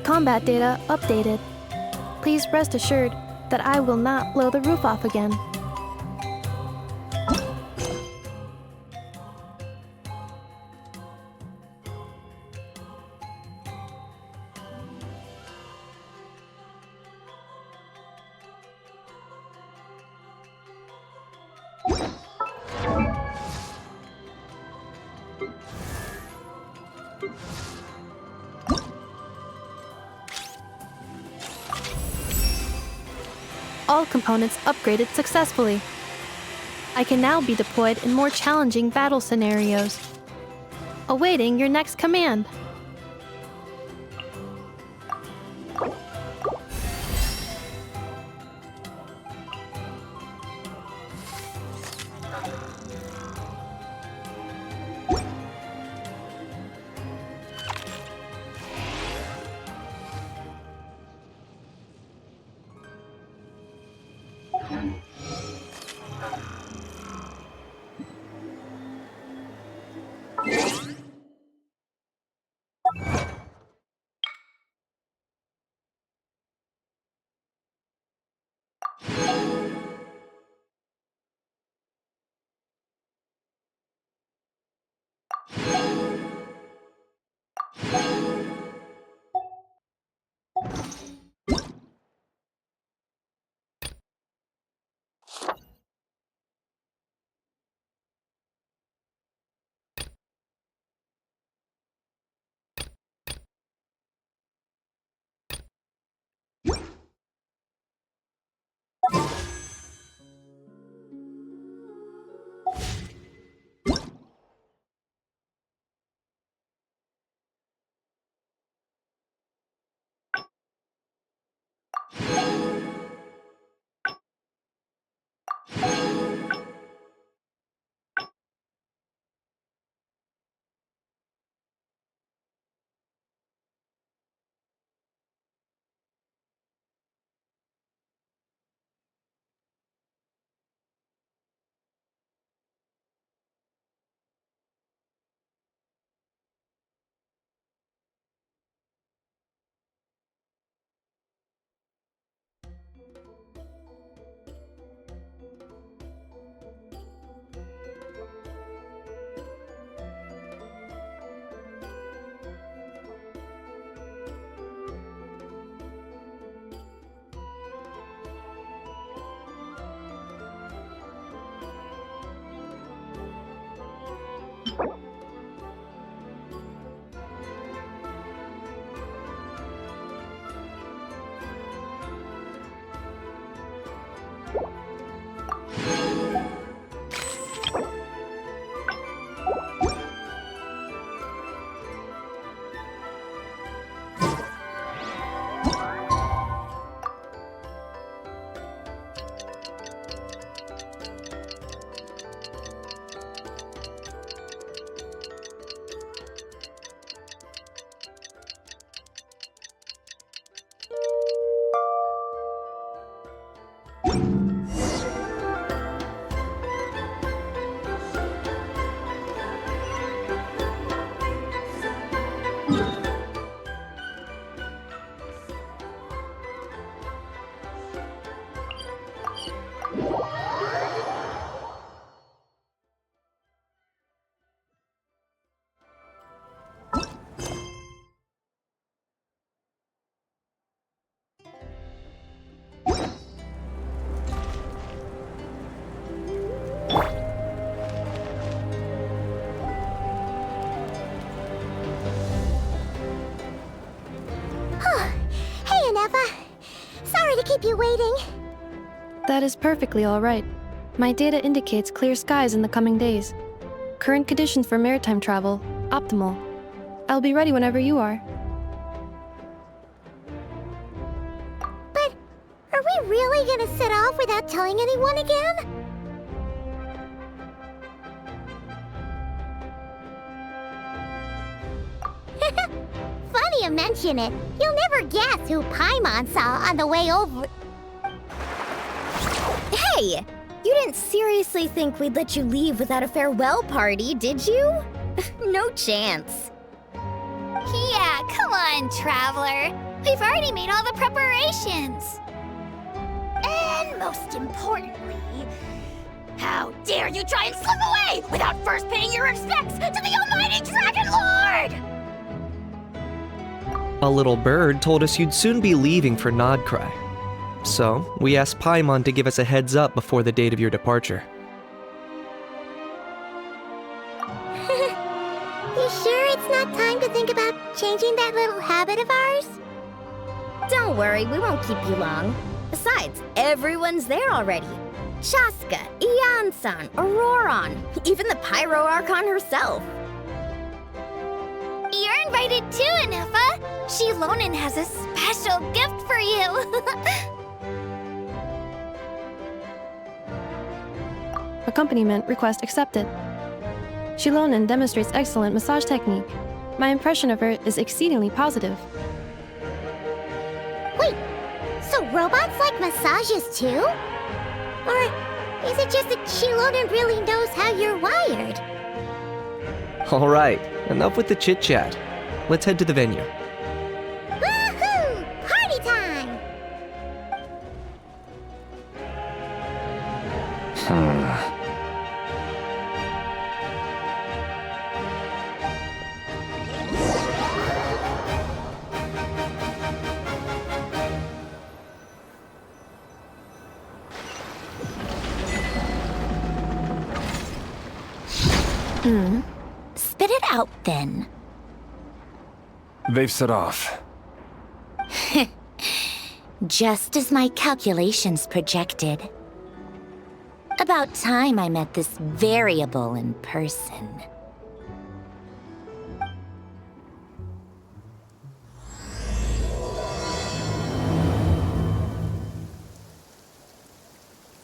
Combat data updated. Please rest assured that I will not blow the roof off again. All components upgraded successfully. I can now be deployed in more challenging battle scenarios. Awaiting your next command. keep you waiting. That is perfectly all right. My data indicates clear skies in the coming days. Current conditions for maritime travel, optimal. I'll be ready whenever you are. But are we really gonna set off without telling anyone again? Funny you mention it. You'll never guess who Paimon saw on the way over. Hey! You didn't seriously think we'd let you leave without a farewell party, did you? No chance. Yeah, come on, Traveler. We've already made all the preparations. And most importantly, how dare you try and slip away without first paying your respects to the almighty Dragon Lord! A little bird told us you'd soon be leaving for Nodcry. So, we asked Paimon to give us a heads up before the date of your departure. You sure it's not time to think about changing that little habit of ours? Don't worry, we won't keep you long. Besides, everyone's there already. Chaska, Ian-san, Auroron, even the Pyro Archon herself. You're invited too, Anefa. Shilonen has a special gift for you. Accompaniment request accepted. Shilonen demonstrates excellent massage technique. My impression of her is exceedingly positive. Wait, so robots like massages too? Or is it just that Shilonen really knows how you're wired? Alright, enough with the chit-chat. Let's head to the venue. Woohoo! Party time! Spit it out, then. They've set off. Just as my calculations projected. About time I met this variable in person.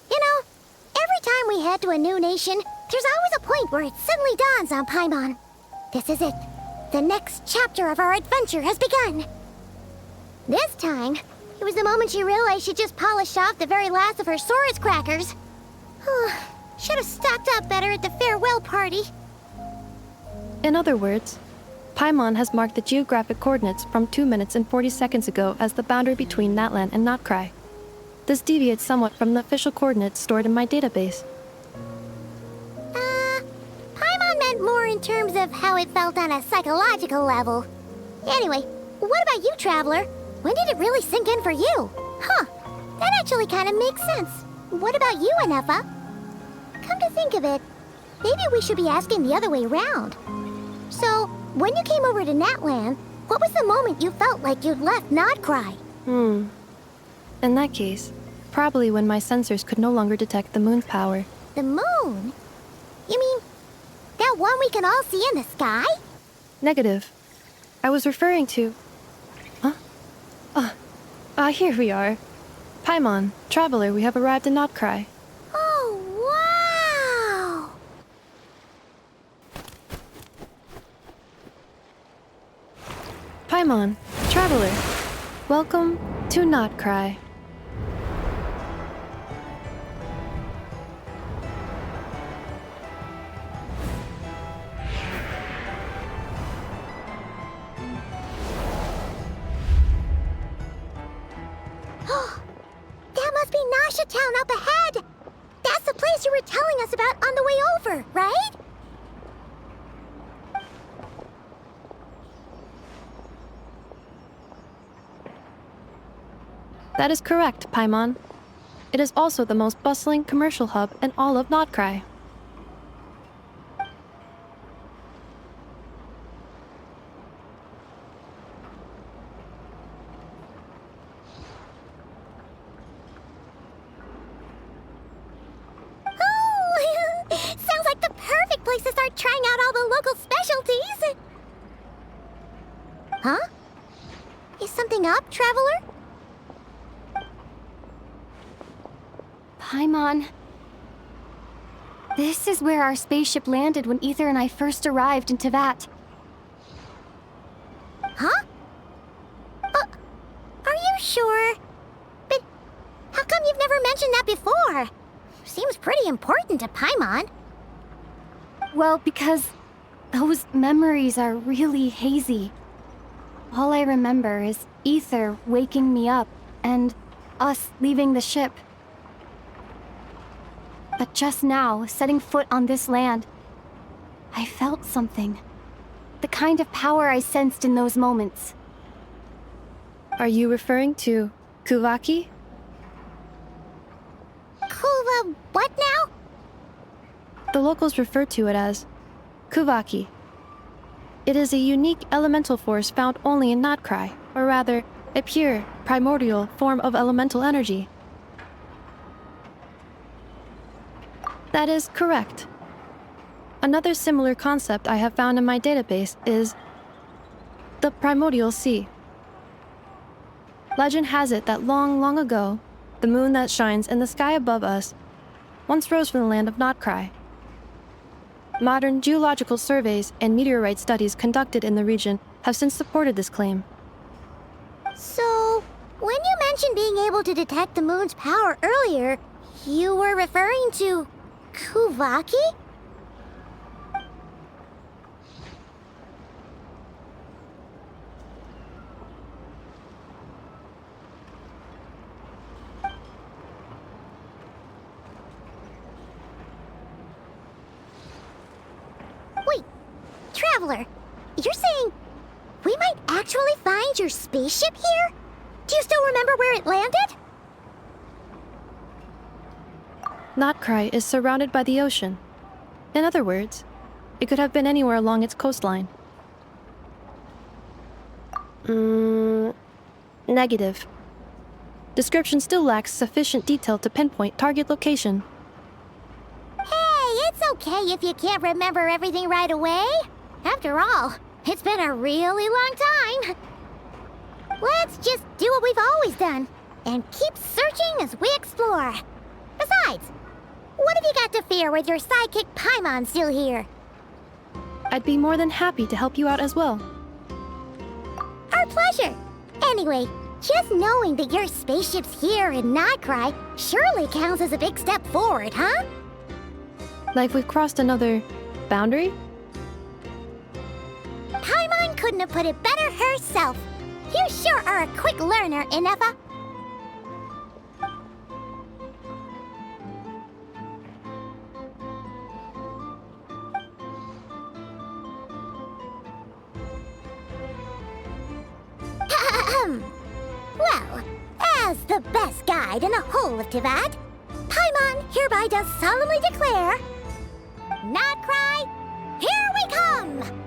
You know, every time we head to a new nation, there's always a point where it suddenly dawns on Paimon. This is it. The next chapter of our adventure has begun. This time, it was the moment she realized she just polished off the very last of her Saurus crackers. Should have stocked up better at the farewell party. In other words, Paimon has marked the geographic coordinates from 2 minutes and 40 seconds ago as the boundary between Natlan and Notcry. This deviates somewhat from the official coordinates stored in my database. Paimon meant more in terms of how it felt on a psychological level. Anyway, what about you, Traveler? When did it really sink in for you? Huh, that actually kind of makes sense. What about you, Anefa? Come to think of it, maybe we should be asking the other way around. So, when you came over to Natlan, what was the moment you felt like you'd left Nodcry? In that case, probably when my sensors could no longer detect the moon's power. The moon? You mean, that one we can all see in the sky? Negative. I was referring to... Here we are. Paimon, Traveler, we have arrived in Notcry. Oh, wow! Paimon, Traveler, welcome to Notcry. That must be Nasha Town up ahead! That's the place you were telling us about on the way over, right? That is correct, Paimon. It is also the most bustling commercial hub in all of Notcry. Sounds like the perfect place to start trying out all the local specialties! Huh? Is something up, Traveler? Paimon. This is where our spaceship landed when Ether and I first arrived in Tevat. Huh? Are you sure? But how come you've never mentioned that before? Seems pretty important to Paimon. Well, because those memories are really hazy. All I remember is Ether waking me up and us leaving the ship. But just now, setting foot on this land, I felt something. The kind of power I sensed in those moments. Are you referring to Kuvaki? Kuva, what now? The locals refer to it as Kuvaki. It is a unique elemental force found only in Notcry, or rather, a pure, primordial form of elemental energy. That is correct. Another similar concept I have found in my database is the primordial sea. Legend has it that long, long ago, the moon that shines in the sky above us once rose from the land of Notcry. Modern geological surveys and meteorite studies conducted in the region have since supported this claim. So, when you mentioned being able to detect the moon's power earlier, you were referring to Kuvaki? Wait, Traveler, you're saying we might actually find your spaceship here? Do you still remember where it landed? Notcry is surrounded by the ocean. In other words, it could have been anywhere along its coastline. Negative. Description still lacks sufficient detail to pinpoint target location. Hey, it's okay if you can't remember everything right away. After all, it's been a really long time. Let's just do what we've always done and keep searching as we explore. Besides, what have you got to fear with your sidekick Paimon still here? I'd be more than happy to help you out as well. Our pleasure. Anyway, just knowing that your spaceship's here in Notcry surely counts as a big step forward, huh? Like we've crossed another boundary? Paimon couldn't have put it better herself. You sure are a quick learner, Inefa. Well, as the best guide in the whole of Tivat, Paimon hereby does solemnly declare, Notcry, here we come!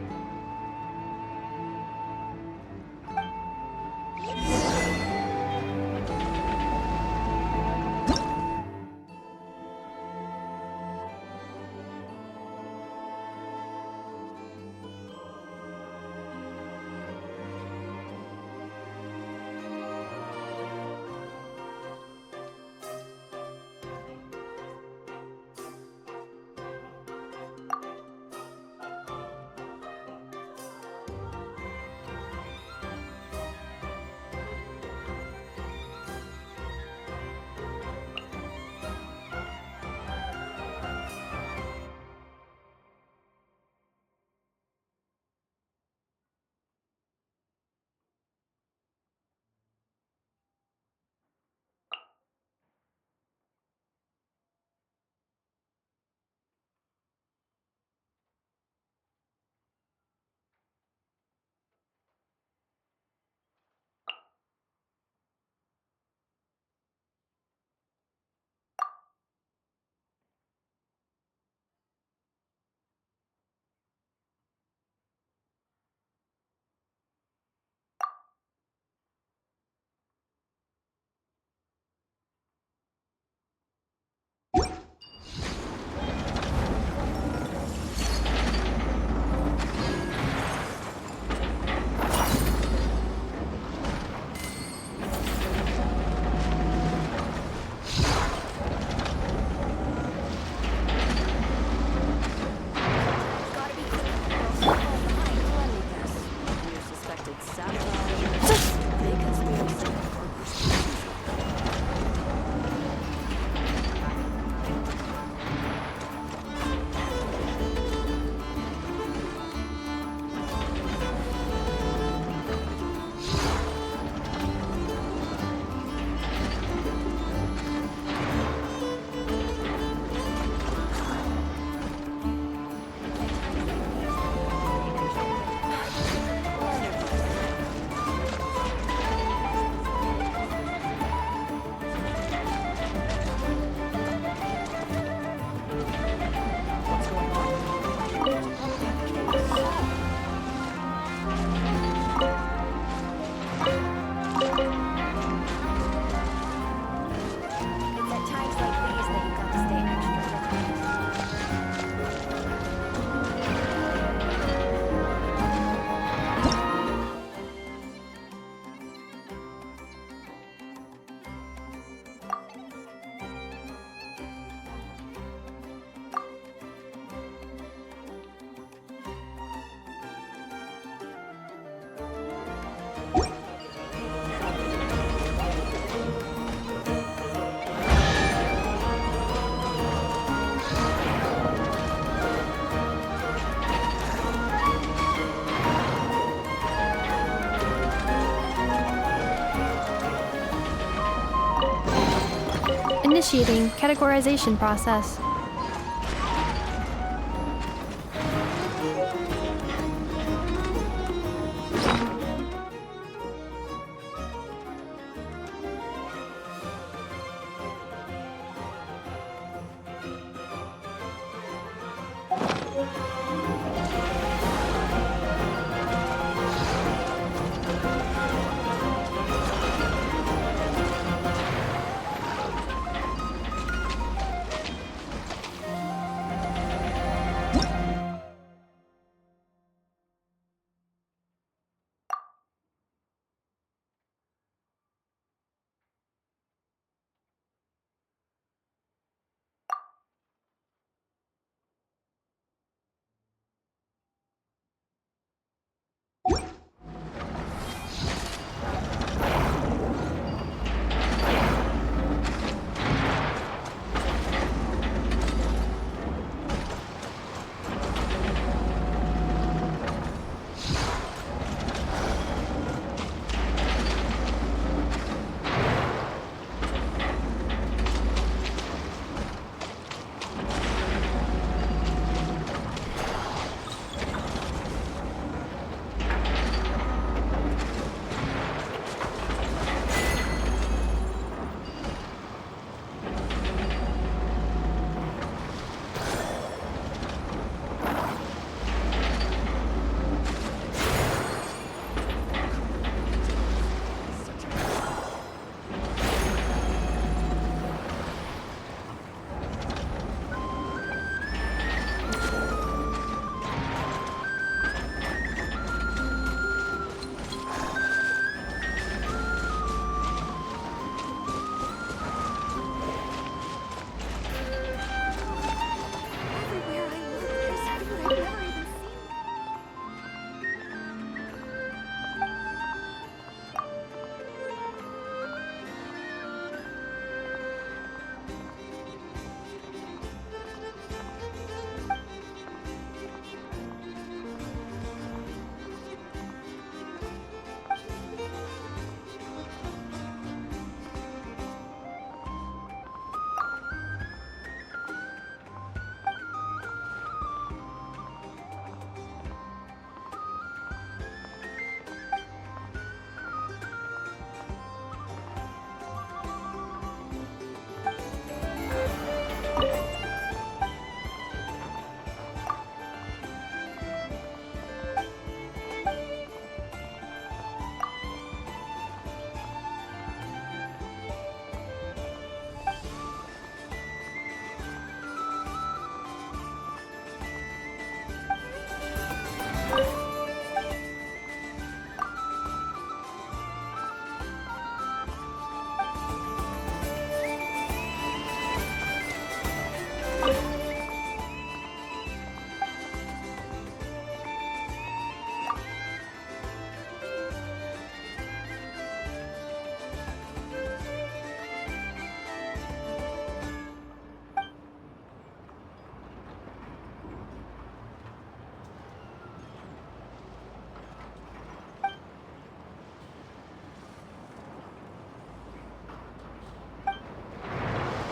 Initiating categorization process. Everywhere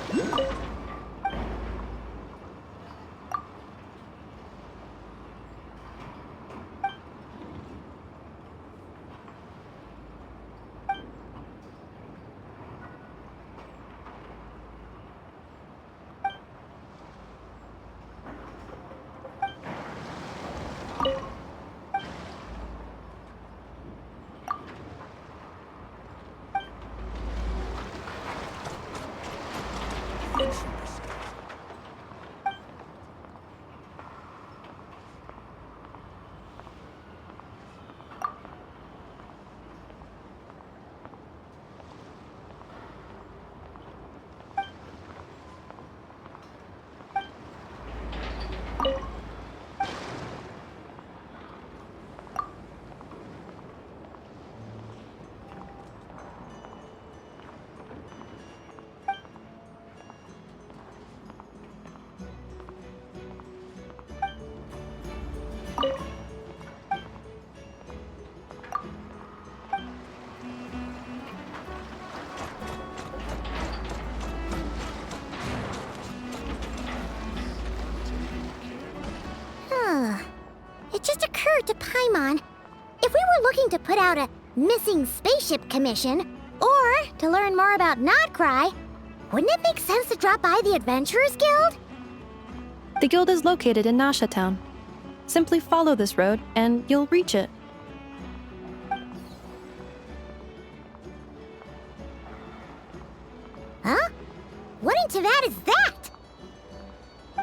I look, there's food I've never even seen. wonder to Paimon, if we were looking to put out a missing spaceship commission, or to learn more about Nodcry, wouldn't it make sense to drop by the Adventurers Guild? The guild is located in Nasha Town. Simply follow this road, and you'll reach it. Huh? What in Teyvat is that?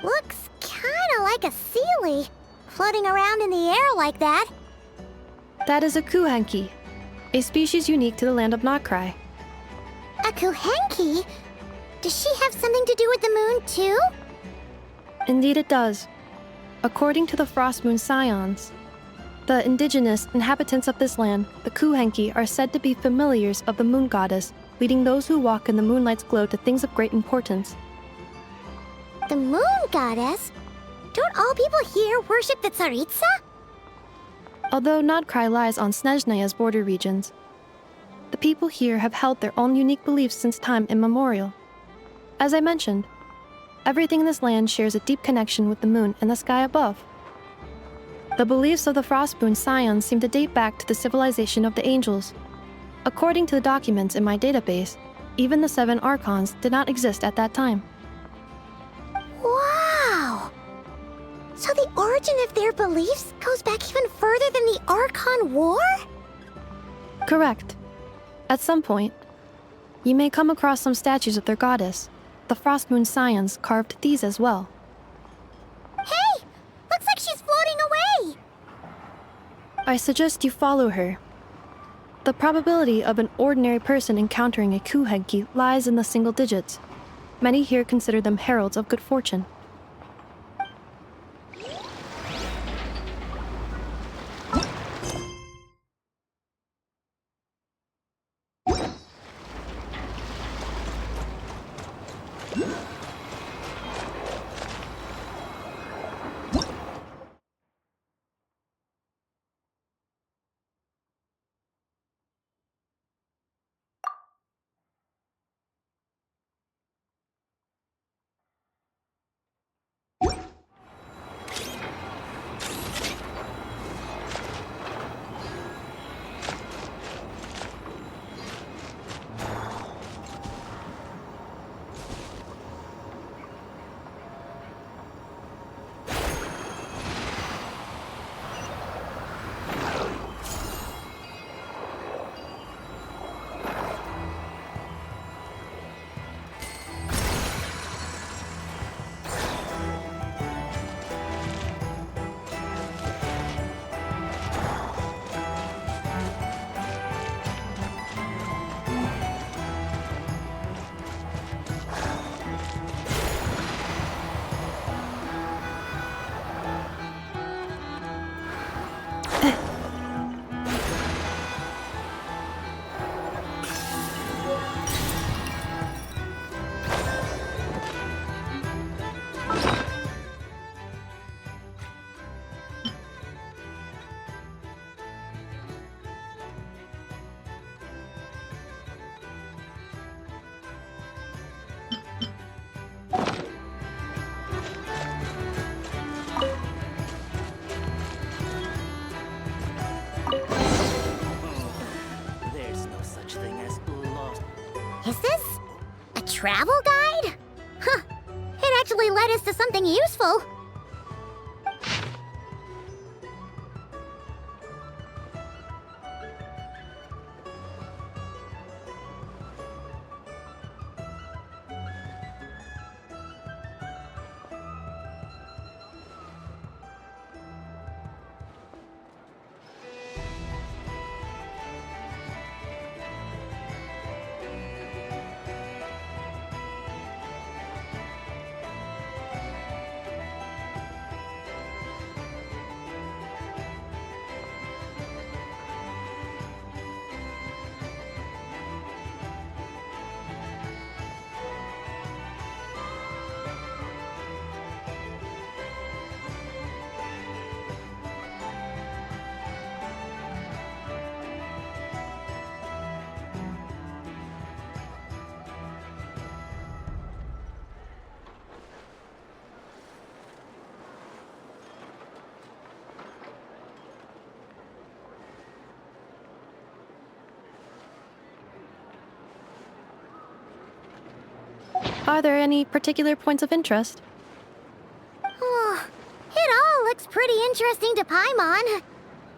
Looks kinda like a Sealy, floating around in the air like that. That is a Kuhenki, a species unique to the land of Nodcry. A Kuhenki? Does she have something to do with the moon, too? Indeed it does. According to the Frost Moon Scions, the indigenous inhabitants of this land, the Kuhenki, are said to be familiars of the moon goddess, leading those who walk in the moonlight's glow to things of great importance. The moon goddess? Don't all people here worship the Tsaritsa? Although Nodcry lies on Snezhnaya's border regions, the people here have held their own unique beliefs since time immemorial. As I mentioned, everything in this land shares a deep connection with the moon and the sky above. The beliefs of the Frostmoon Scions seem to date back to the civilization of the angels. According to the documents in my database, even the 7 Archons did not exist at that time. Wow! So the origin of their beliefs goes back even further than the Archon War? Correct. At some point, you may come across some statues of their goddess. The Frostmoon Scions carved these as well. Hey! Looks like she's floating away! I suggest you follow her. The probability of an ordinary person encountering a Kuhenki lies in the single digits. Many here consider them heralds of good fortune. Is this a travel guide? Huh. It actually led us to something useful. Are there any particular points of interest? Oh, it all looks pretty interesting to Paimon.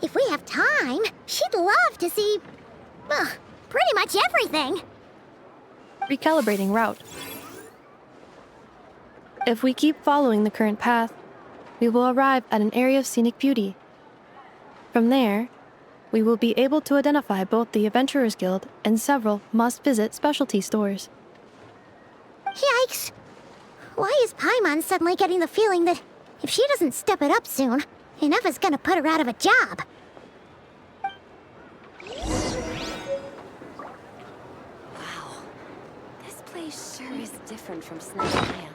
If we have time, she'd love to see, pretty much everything. Recalibrating route. If we keep following the current path, we will arrive at an area of scenic beauty. From there, we will be able to identify both the Adventurers Guild and several must-visit specialty stores. Yikes! Why is Paimon suddenly getting the feeling that if she doesn't step it up soon, Ineva's gonna put her out of a job? Wow. This place sure is different from Snapchat.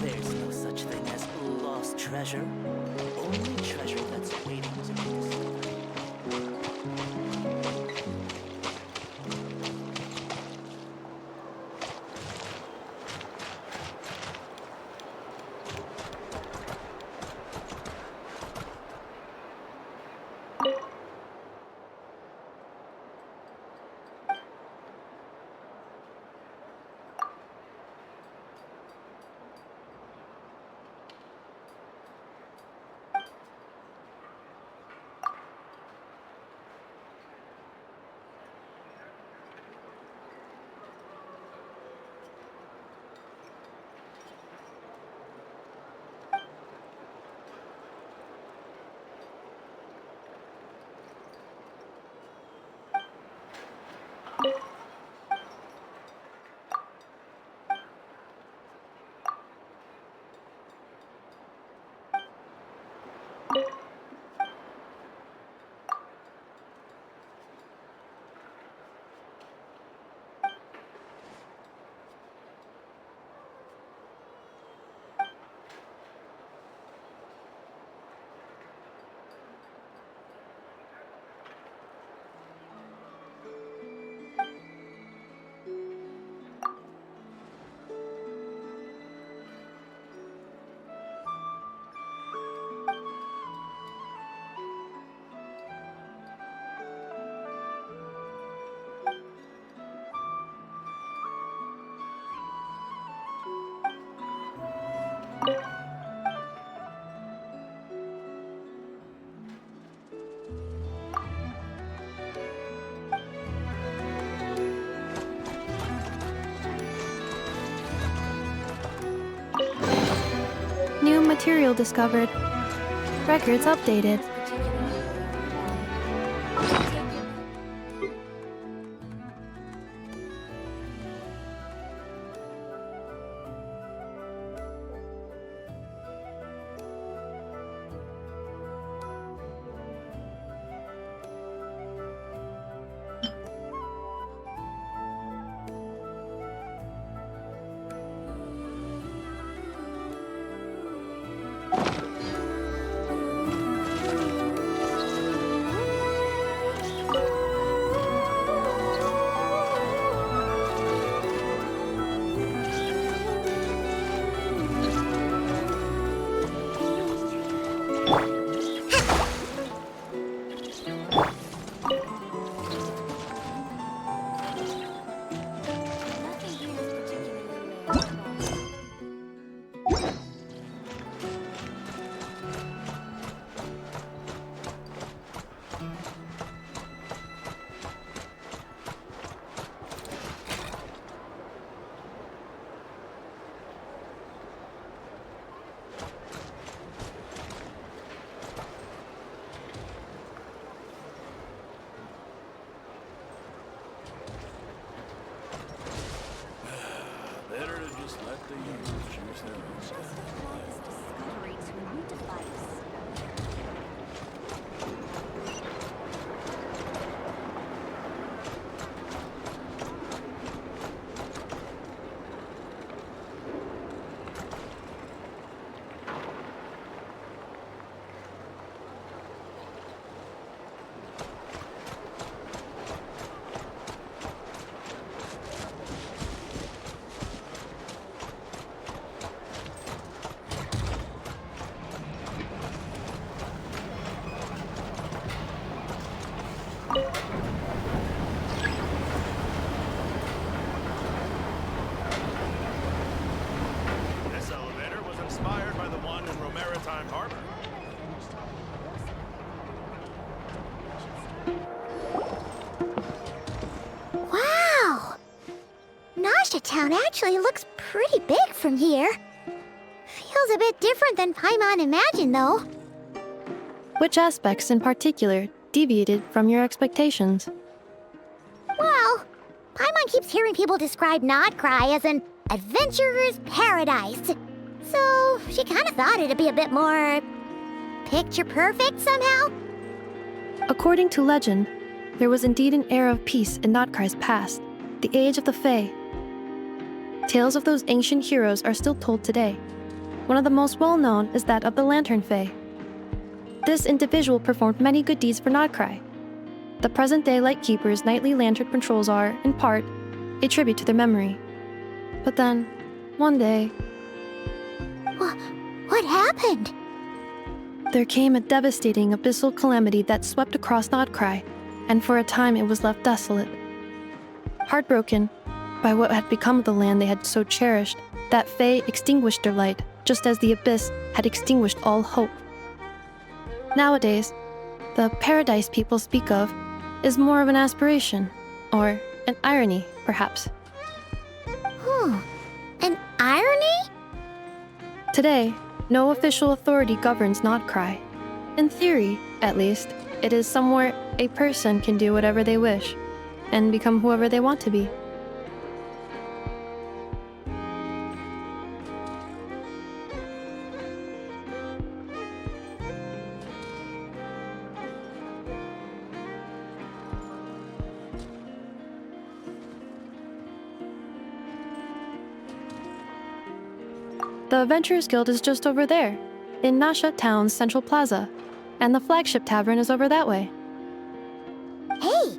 There's no such thing as lost treasure. Only treasure that's waiting to be discovered. material discovered. Records updated. Better to just let the users choose their own stuff. Discovery to a new device. This elevator was inspired by the one in Romaritime Harbor. Wow! Nasha Town actually looks pretty big from here. Feels a bit different than Paimon imagined, though. Which aspects in particular deviated from your expectations? Well, Paimon keeps hearing people describe Nodcry as an adventurer's paradise. So she kind of thought it'd be a bit more picture perfect somehow. According to legend, there was indeed an era of peace in Nodcry's past, the age of the Fae. Tales of those ancient heroes are still told today. One of the most well-known is that of the Lantern Fae. This individual performed many good deeds for Nodcry. The present-day Lightkeeper's nightly lantern patrols are, in part, a tribute to their memory. But then, one day, What happened? there came a devastating abyssal calamity that swept across Nodcry, and for a time it was left desolate. Heartbroken by what had become of the land they had so cherished, that Fae extinguished their light, just as the abyss had extinguished all hope. Nowadays, the paradise people speak of is more of an aspiration, or an irony, perhaps. An irony? Today, no official authority governs Nodcry. In theory, at least, it is somewhere a person can do whatever they wish, and become whoever they want to be. The Adventurers Guild is just over there, in Nasha Town's Central Plaza, and the flagship tavern is over that way. Hey,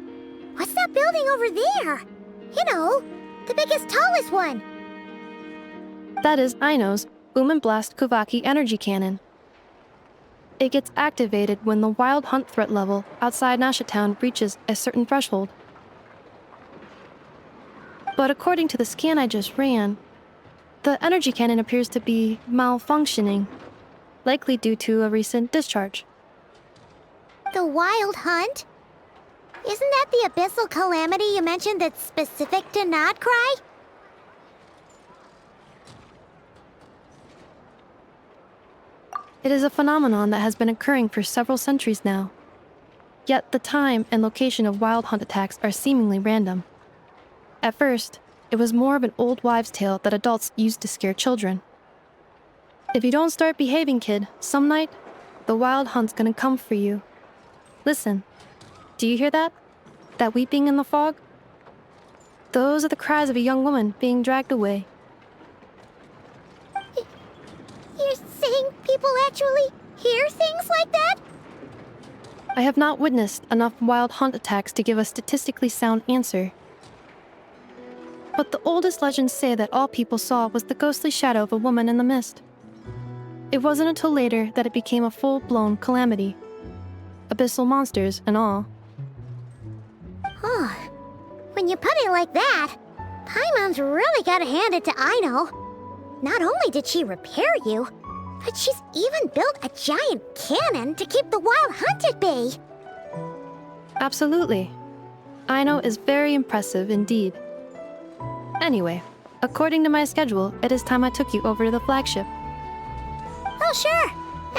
what's that building over there? You know, the biggest, tallest one. That is Aino's Boom and Blast Kuvaki energy cannon. It gets activated when the wild hunt threat level outside Nasha Town reaches a certain threshold. But according to the scan I just ran, the energy cannon appears to be malfunctioning, likely due to a recent discharge. The Wild Hunt? Isn't that the abyssal calamity you mentioned that's specific to Nodcry? It is a phenomenon that has been occurring for several centuries now. Yet the time and location of wild hunt attacks are seemingly random. At first, it was more of an old wives' tale that adults used to scare children. If you don't start behaving, kid, some night, the wild hunt's gonna come for you. Listen, do you hear that? That weeping in the fog? Those are the cries of a young woman being dragged away. You're saying people actually hear things like that? I have not witnessed enough wild hunt attacks to give a statistically sound answer. But the oldest legends say that all people saw was the ghostly shadow of a woman in the mist. It wasn't until later that it became a full-blown calamity. Abyssal monsters and all. Oh, when you put it like that, Paimon's really gotta hand it to Aino. Not only did she repair you, but she's even built a giant cannon to keep the wild hunt at bay. Absolutely. Aino is very impressive indeed. Anyway, according to my schedule, it is time I took you over to the flagship. Oh, sure.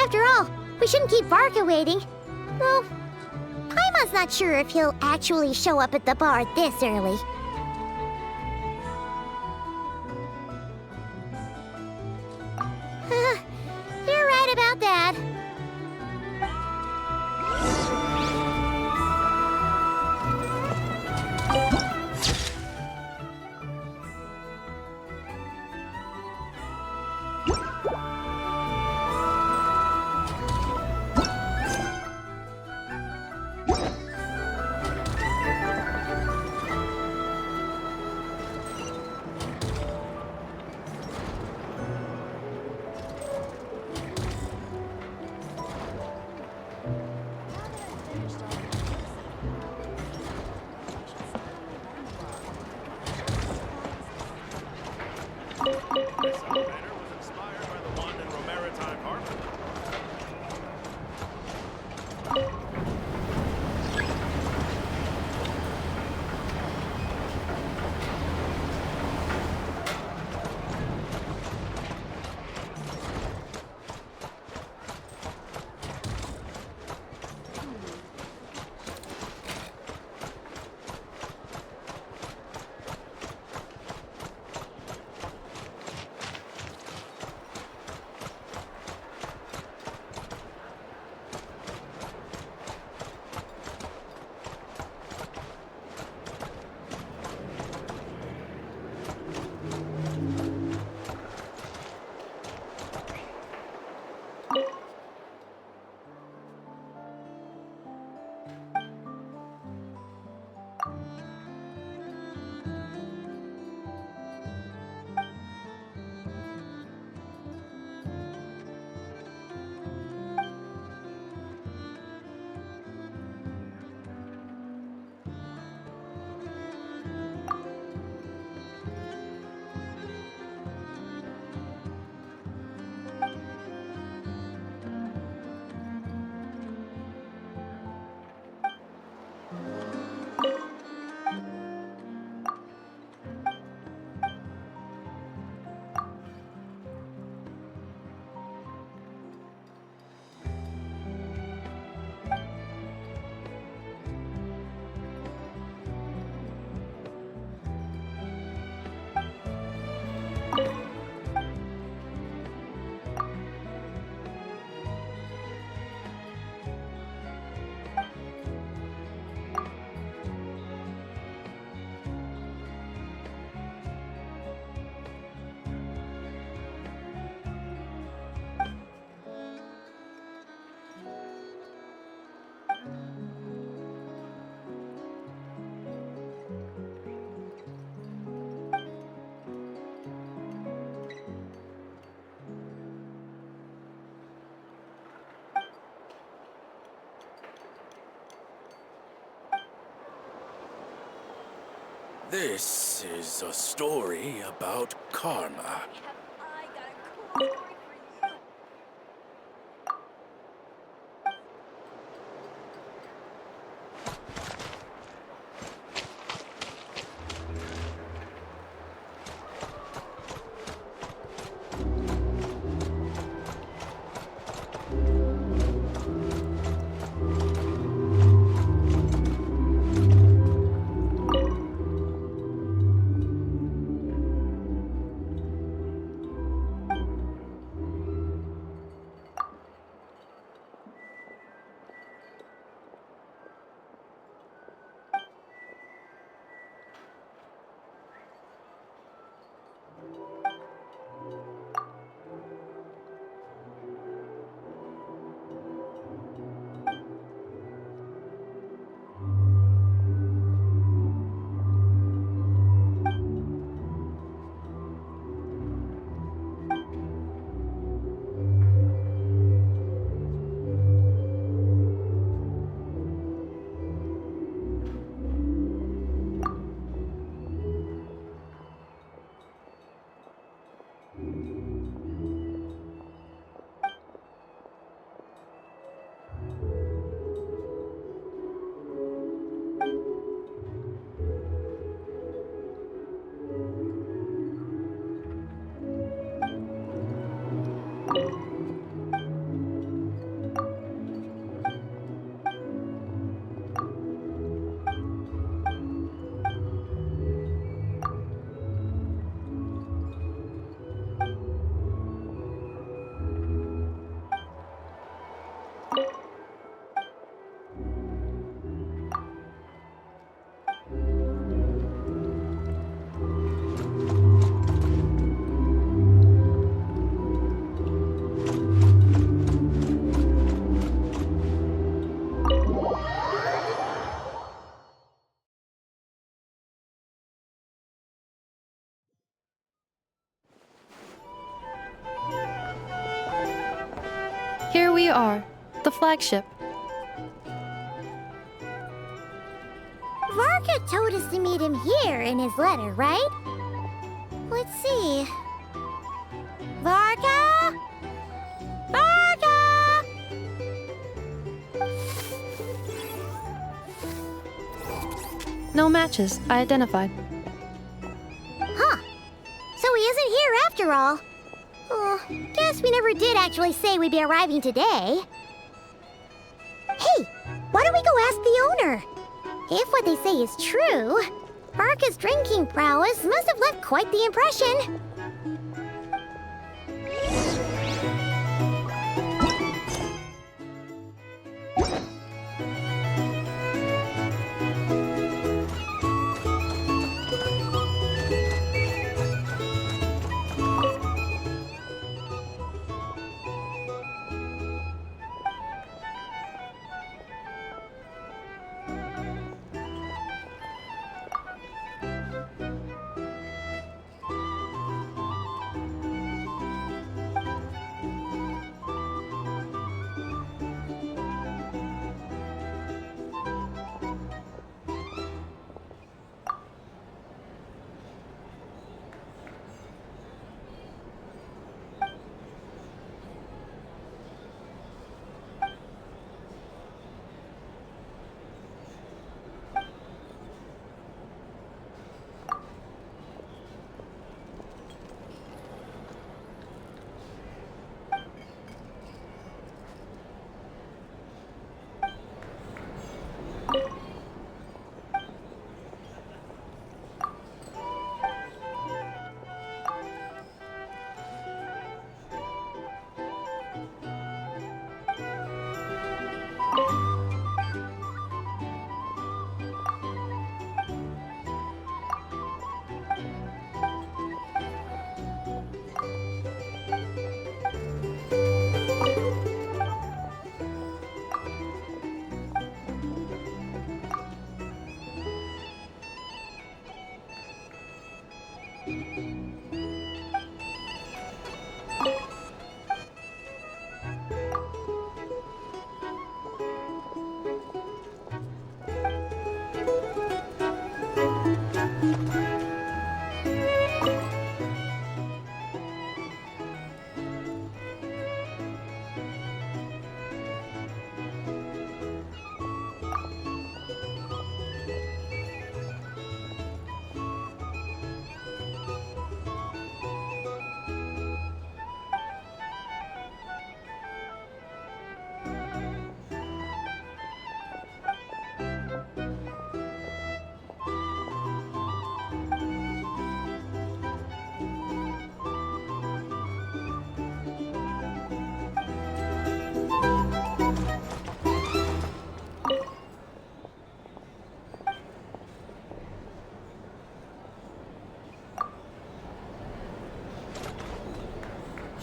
After all, we shouldn't keep Varka waiting. Well, Paimon's not sure if he'll actually show up at the bar this early. You're right about that. This elevator was inspired by the one in Romaritime Harbor. This is a story about karma. you are. The flagship. Varka told us to meet him here in his letter, right? Let's see. Varka? Varka! No matches. I identified. Huh. So he isn't here after all. Oh, guess we never did actually say we'd be arriving today. Hey, why don't we go ask the owner? If what they say is true, Varka's drinking prowess must have left quite the impression.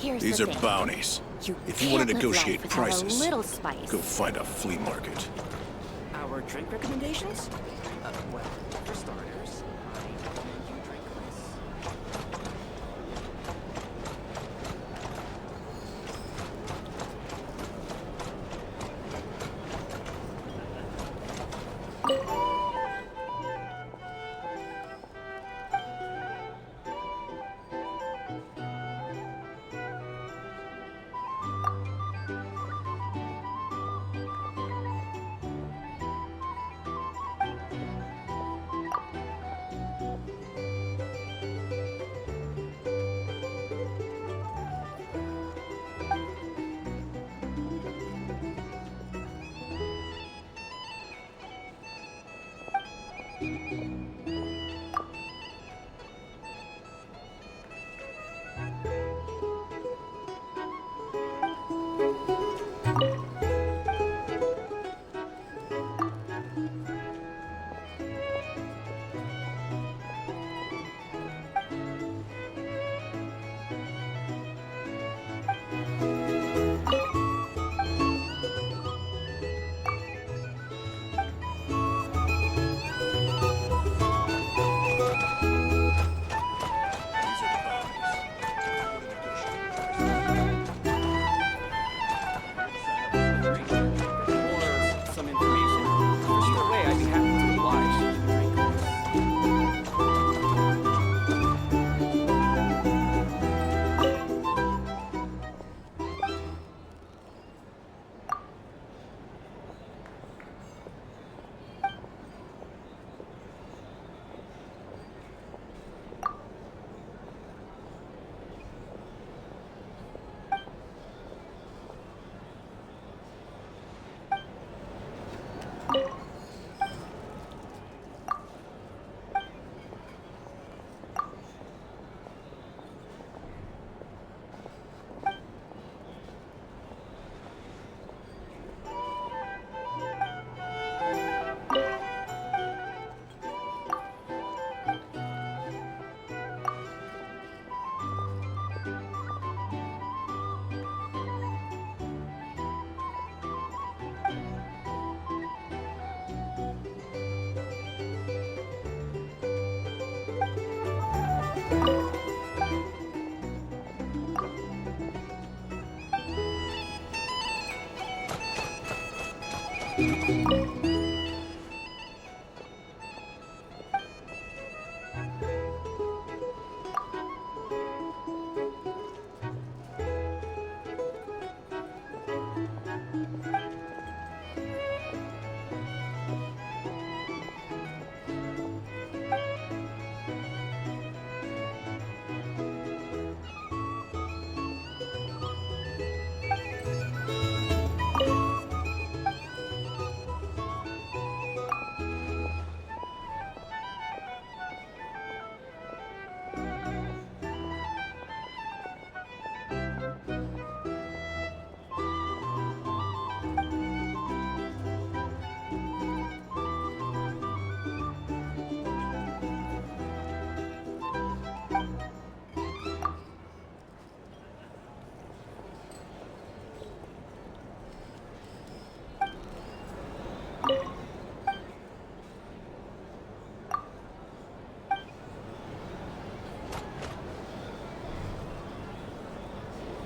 Here's These the are thing. bounties. If you can't want to live negotiate life without prices, a little spice. go find a flea market. Our drink recommendations? Well, for starters, I recommend you drink less.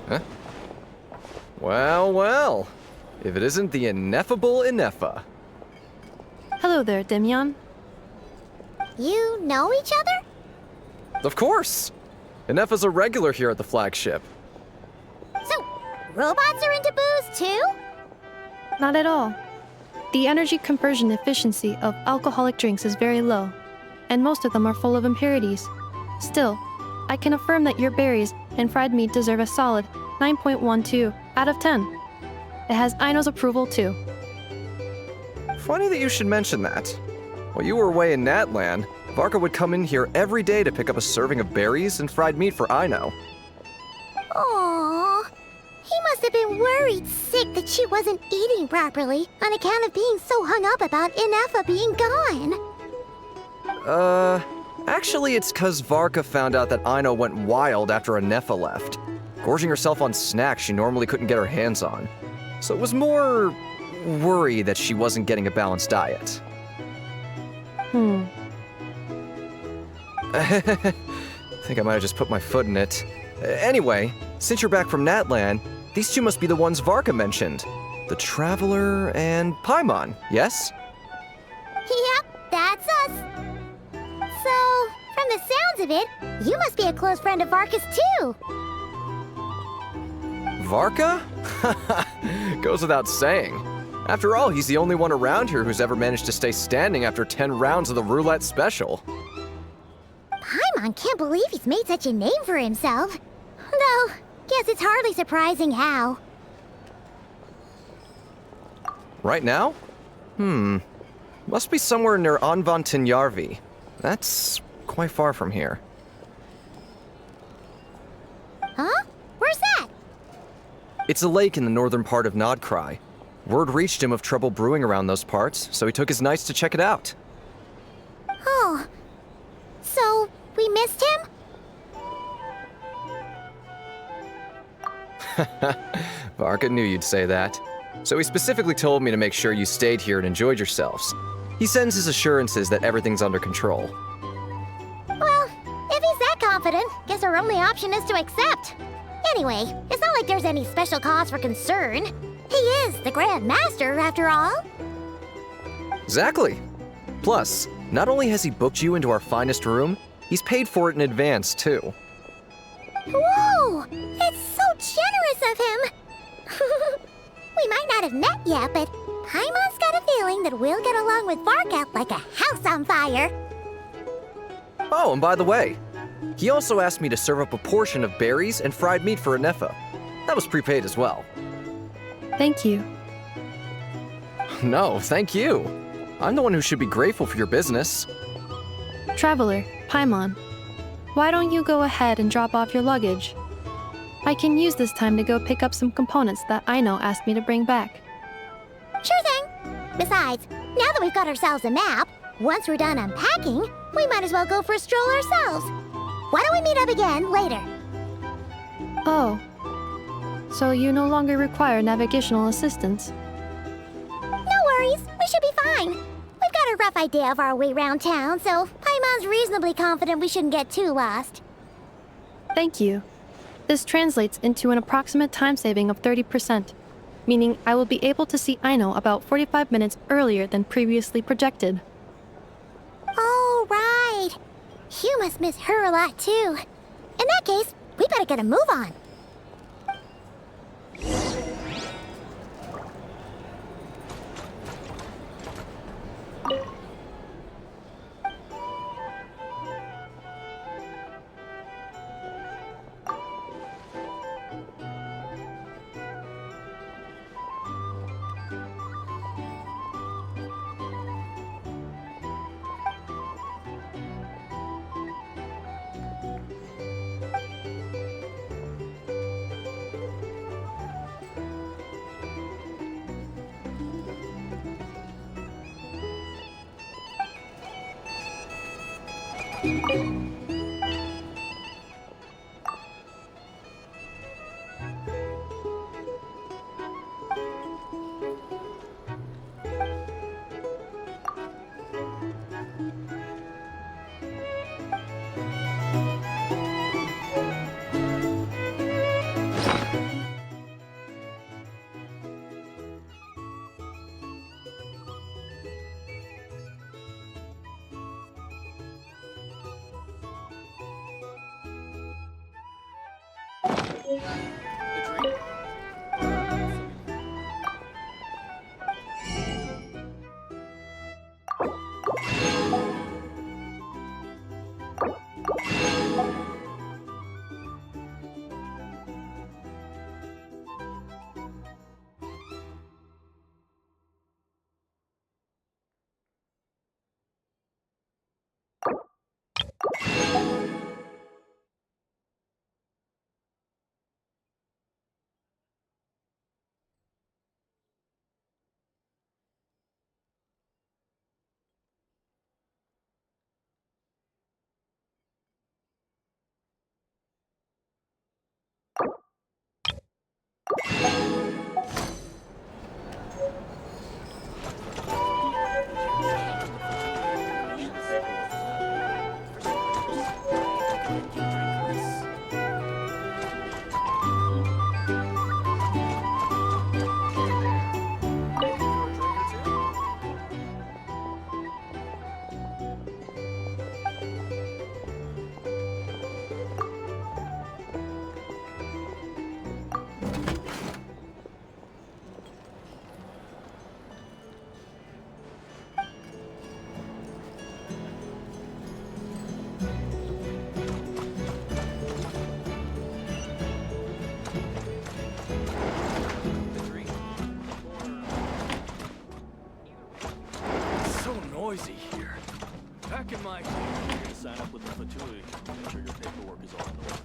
Huh? Well, well. If it isn't the ineffable Ineffa. Hello there, Demyon. You know each other? Of course! Ineffa's a regular here at the flagship. So, robots are into booze too? Not at all. The energy conversion efficiency of alcoholic drinks is very low, and most of them are full of impurities. Still, I can affirm that your berries and fried meat deserve a solid 9.12 out of 10. It has Aino's approval too. Funny that you should mention that. While you were away in Natlan, Varka would come in here every day to pick up a serving of berries and fried meat for Aino. Aww. He must have been worried sick that she wasn't eating properly on account of being so hung up about Ineffa being gone. Actually it's 'cause Varka found out that Aino went wild after Ineffa left, gorging herself on snacks she normally couldn't get her hands on. So it was more worry that she wasn't getting a balanced diet. I think I might have just put my foot in it. Anyway, since you're back from Natlan, these two must be the ones Varka mentioned. The Traveler and Paimon, yes? Yep, that's us. So, from the sounds of it, you must be a close friend of Varka's too. Varka? Goes without saying. After all, he's the only one around here who's ever managed to stay standing after 10 rounds of the roulette special. Paimon can't believe he's made such a name for himself. Though, guess it's hardly surprising how. Right now? Must be somewhere near Anvantinyarvi. That's quite far from here. Huh? Where's that? It's a lake in the northern part of Nodcry. Word reached him of trouble brewing around those parts, so he took his knights to check it out. Oh. So, we missed him? Varka knew you'd say that. So he specifically told me to make sure you stayed here and enjoyed yourselves. He sends his assurances that everything's under control. Well, if he's that confident, guess our only option is to accept. Anyway, it's not like there's any special cause for concern. He is the Grand Master, after all. Exactly. Plus, not only has he booked you into our finest room, he's paid for it in advance, too. Whoa! It's so generous of him! We might not have met yet, but Paimon's got a feeling that we'll get along with Varka like a house on fire. Oh, and by the way, he also asked me to serve up a portion of berries and fried meat for Ineffa. That was prepaid as well. Thank you. No, thank you. I'm the one who should be grateful for your business. Traveler, Paimon, why don't you go ahead and drop off your luggage? I can use this time to go pick up some components that Aino asked me to bring back. Sure thing. Besides, now that we've got ourselves a map, once we're done unpacking, we might as well go for a stroll ourselves. Why don't we meet up again later? Oh. So you no longer require navigational assistance? No worries, we should be fine. We've got a rough idea of our way around town, so Paimon's reasonably confident we shouldn't get too lost. Thank you. This translates into an approximate time saving of 30%, meaning I will be able to see Aino about 45 minutes earlier than previously projected. Oh, right. You must miss her a lot, too. In that case, we better get a move on. Noisy here. Back in my day, you're gonna sign up with the Fatui. Make sure your paperwork is all in order.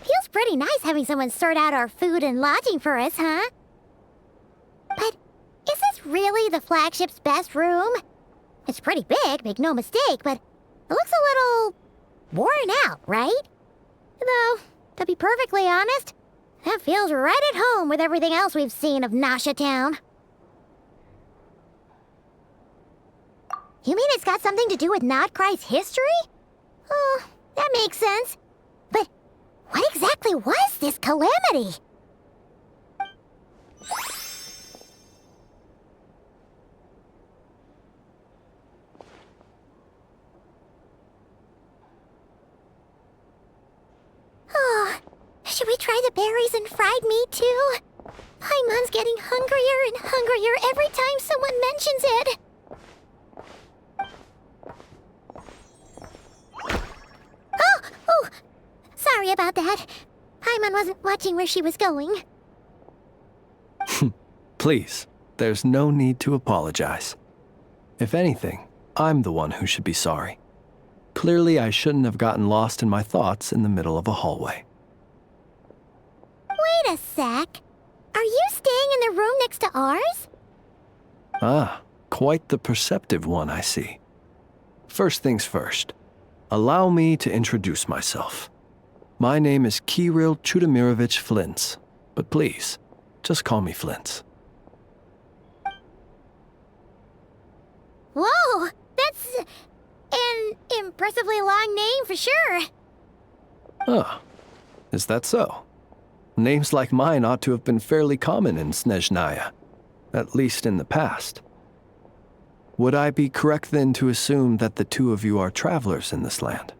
Feels pretty nice having someone sort out our food and lodging for us, huh? But is this really the flagship's best room? It's pretty big, make no mistake, but it looks a little worn out, right? Though, to be perfectly honest, that feels right at home with everything else we've seen of Nasha Town. You mean it's got something to do with Nodcry's history? Oh, that makes sense. But what exactly was this calamity? Oh, should we try the berries and fried meat too? Paimon's getting hungrier and hungrier every time someone mentions it. Oh, sorry about that. Paimon wasn't watching where she was going. Please, there's no need to apologize. If anything, I'm the one who should be sorry. Clearly, I shouldn't have gotten lost in my thoughts in the middle of a hallway. Wait a sec. Are you staying in the room next to ours? Ah, quite the perceptive one, I see. First things first, allow me to introduce myself. My name is Kirill Chudamirovich Flintz, but please, just call me Flintz. Whoa, that's an impressively long name for sure. Ah, is that so? Names like mine ought to have been fairly common in Snezhnaya, at least in the past. Would I be correct then to assume that the two of you are travelers in this land?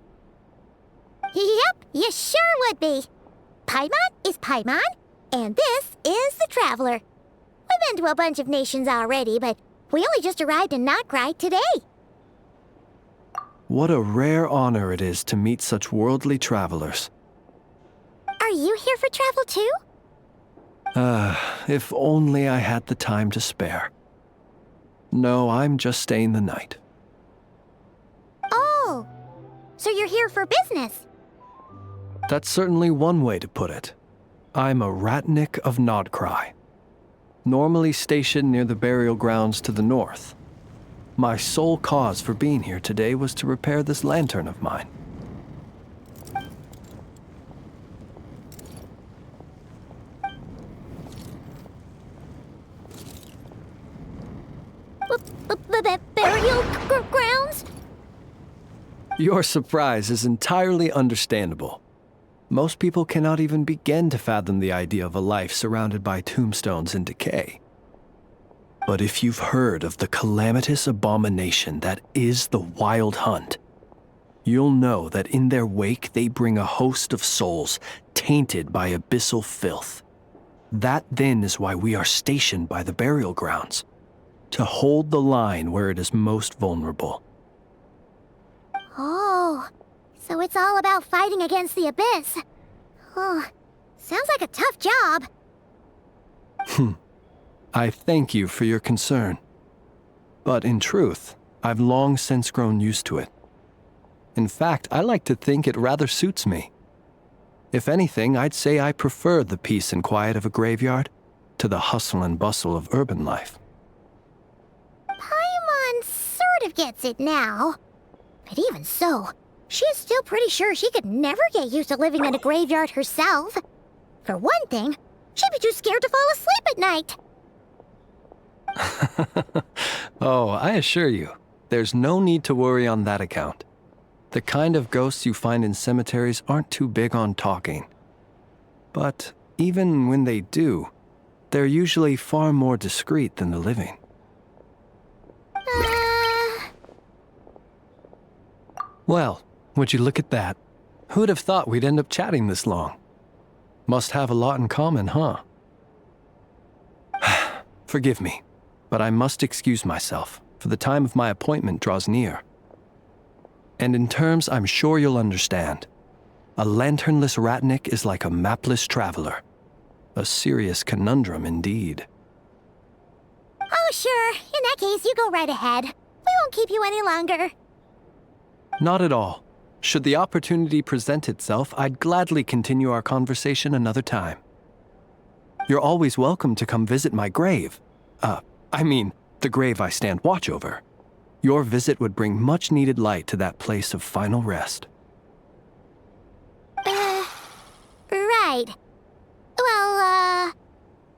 Yep, you sure would be. Paimon is Paimon, and this is the Traveler. We've been to a bunch of nations already, but we only just arrived in Nodcry today. What a rare honor it is to meet such worldly travelers. Are you here for travel too? If only I had the time to spare. No, I'm just staying the night. Oh, so you're here for business? That's certainly one way to put it. I'm a Ratnik of Nodcry, normally stationed near the burial grounds to the north. My sole cause for being here today was to repair this lantern of mine. Burial grounds? Your surprise is entirely understandable. Most people cannot even begin to fathom the idea of a life surrounded by tombstones and decay. But if you've heard of the calamitous abomination that is the Wild Hunt, you'll know that in their wake they bring a host of souls tainted by abyssal filth. That then is why we are stationed by the burial grounds, to hold the line where it is most vulnerable. Oh, so it's all about fighting against the abyss. Oh, sounds like a tough job. I thank you for your concern. But in truth, I've long since grown used to it. In fact, I like to think it rather suits me. If anything, I'd say I prefer the peace and quiet of a graveyard to the hustle and bustle of urban life. Paimon sort of gets it now. But even so, she's still pretty sure she could never get used to living in a graveyard herself. For one thing, she'd be too scared to fall asleep at night. Oh, I assure you, there's no need to worry on that account. The kind of ghosts you find in cemeteries aren't too big on talking. But even when they do, they're usually far more discreet than the living. Well, would you look at that? Who'd have thought we'd end up chatting this long? Must have a lot in common, huh? Forgive me, but I must excuse myself, for the time of my appointment draws near. And in terms I'm sure you'll understand, a lanternless Ratnik is like a mapless traveler. A serious conundrum indeed. Oh, sure. In that case, you go right ahead. We won't keep you any longer. Not at all. Should the opportunity present itself, I'd gladly continue our conversation another time. You're always welcome to come visit my grave. The grave I stand watch over. Your visit would bring much-needed light to that place of final rest. Right. Well,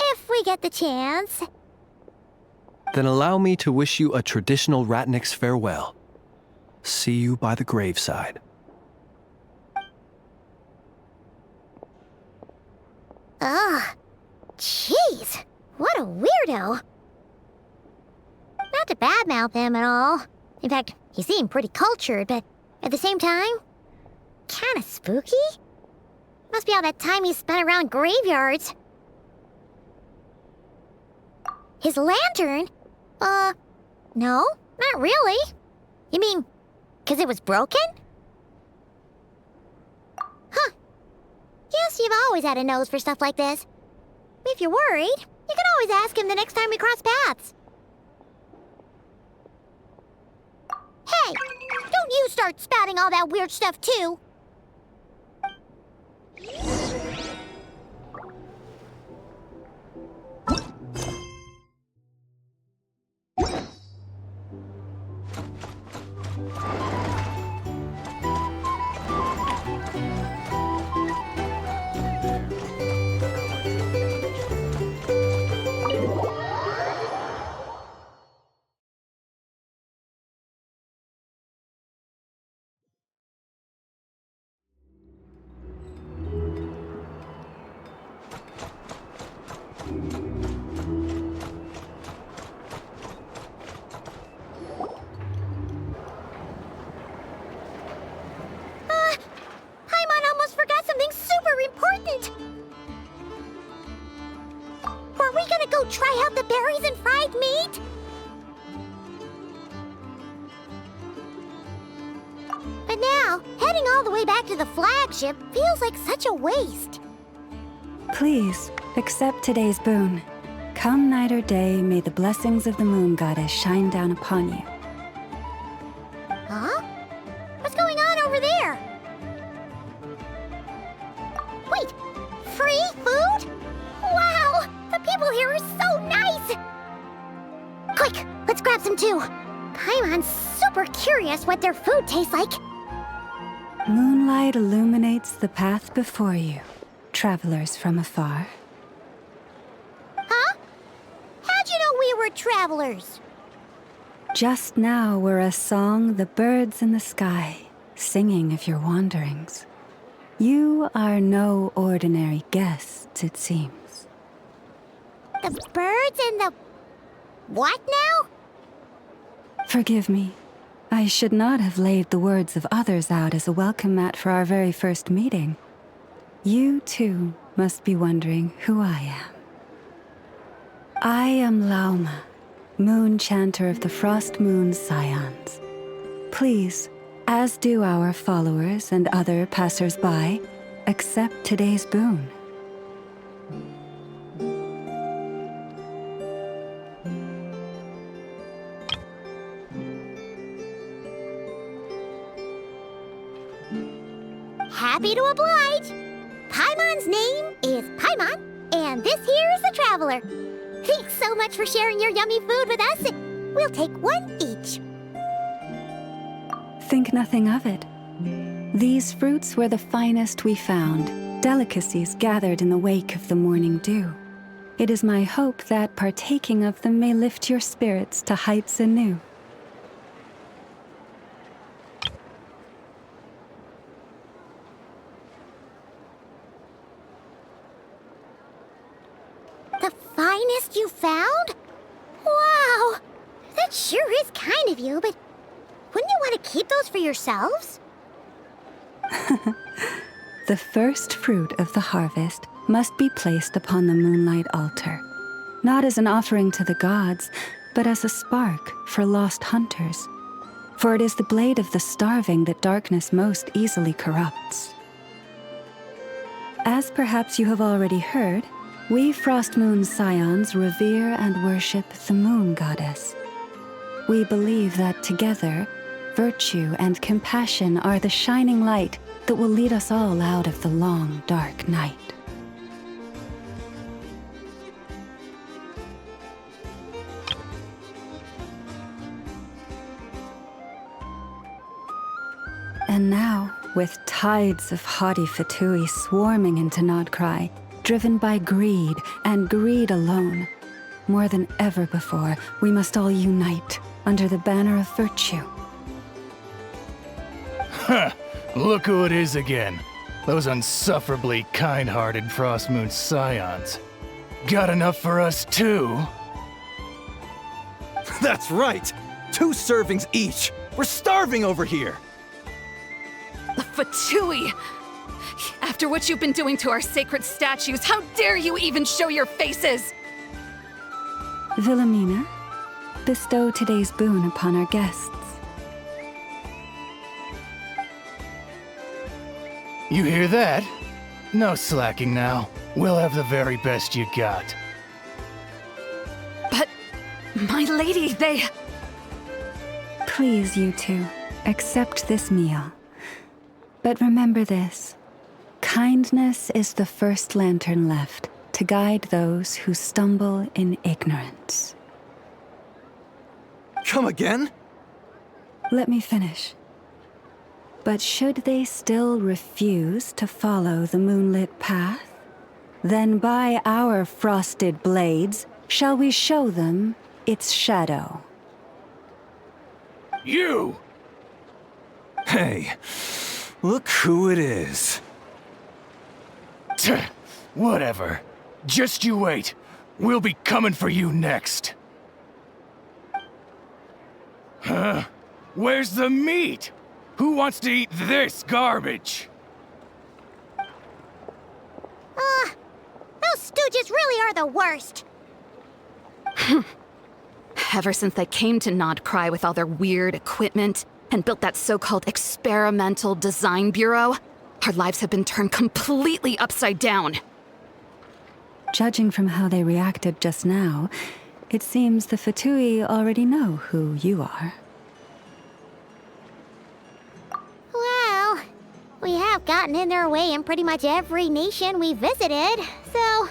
if we get the chance. Then allow me to wish you a traditional Ratnik's farewell. See you by the graveside. Ugh. Jeez. What a weirdo. Not to badmouth him at all. In fact, he seemed pretty cultured, but at the same time, kinda spooky? Must be all that time he spent around graveyards. His lantern? No, not really. You mean, 'cause it was broken? Huh. Guess you've always had a nose for stuff like this. If you're worried, you can always ask him the next time we cross paths. Hey, don't you start spouting all that weird stuff too. Paimon almost forgot something super important. Were we gonna go try out the berries and fried meat? But now, heading all the way back to the flagship feels like such a waste. Please, accept today's boon. Come night or day, may the blessings of the moon goddess shine down upon you. Huh? What's going on over there? Wait, free food? Wow, the people here are so nice! Quick, let's grab some too. Paimon's super curious what their food tastes like. Moonlight illuminates the path before you, travelers from afar. Huh? How'd you know we were travelers? Just now were a song the birds in the sky, singing of your wanderings. You are no ordinary guests, it seems. The birds and the... what now? Forgive me. I should not have laid the words of others out as a welcome mat for our very first meeting. You, too, must be wondering who I am. I am Lauma, moon chanter of the Frost Moon's Scions. Please, as do our followers and other passers-by, accept today's boon. Happy to oblige. Paimon's name is Paimon, and this here is the Traveler. Thanks so much for sharing your yummy food with us. We'll take one each. Think nothing of it. These fruits were the finest we found, delicacies gathered in the wake of the morning dew. It is my hope that partaking of them may lift your spirits to heights anew. The finest you found? Wow! That sure is kind of you, but wouldn't you want to keep those for yourselves? The first fruit of the harvest must be placed upon the moonlight altar, not as an offering to the gods, but as a spark for lost hunters. For it is the blade of the starving that darkness most easily corrupts. As perhaps you have already heard, we Frost Moon's Scions revere and worship the moon goddess. We believe that together, virtue and compassion are the shining light that will lead us all out of the long, dark night. And now, with tides of haughty Fatui swarming into Nodcry, driven by greed and greed alone, More than ever before, we must all unite under the banner of virtue. Huh! Look who it is again. Those unsufferably kind-hearted Frost Moon Scions. Got enough for us too? That's right! 2 servings each! We're starving over here! Fatui! After what you've been doing to our sacred statues, how dare you even show your faces? Wilhelmina, bestow today's boon upon our guests. You hear that? No slacking now. We'll have the very best you got. But, my lady, they... Please, you two, accept this meal. But remember this. Kindness is the first lantern left to guide those who stumble in ignorance. Come again? Let me finish. But should they still refuse to follow the moonlit path, then by our frosted blades shall we show them its shadow. You! Hey, look who it is. Whatever. Just you wait. We'll be coming for you next. Huh? Where's the meat? Who wants to eat this garbage? Those stooges really are the worst. Ever since they came to Nodcry with all their weird equipment and built that so-called experimental design bureau, our lives have been turned completely upside down. Judging from how they reacted just now, it seems the Fatui already know who you are. Well, we have gotten in their way in pretty much every nation we visited, so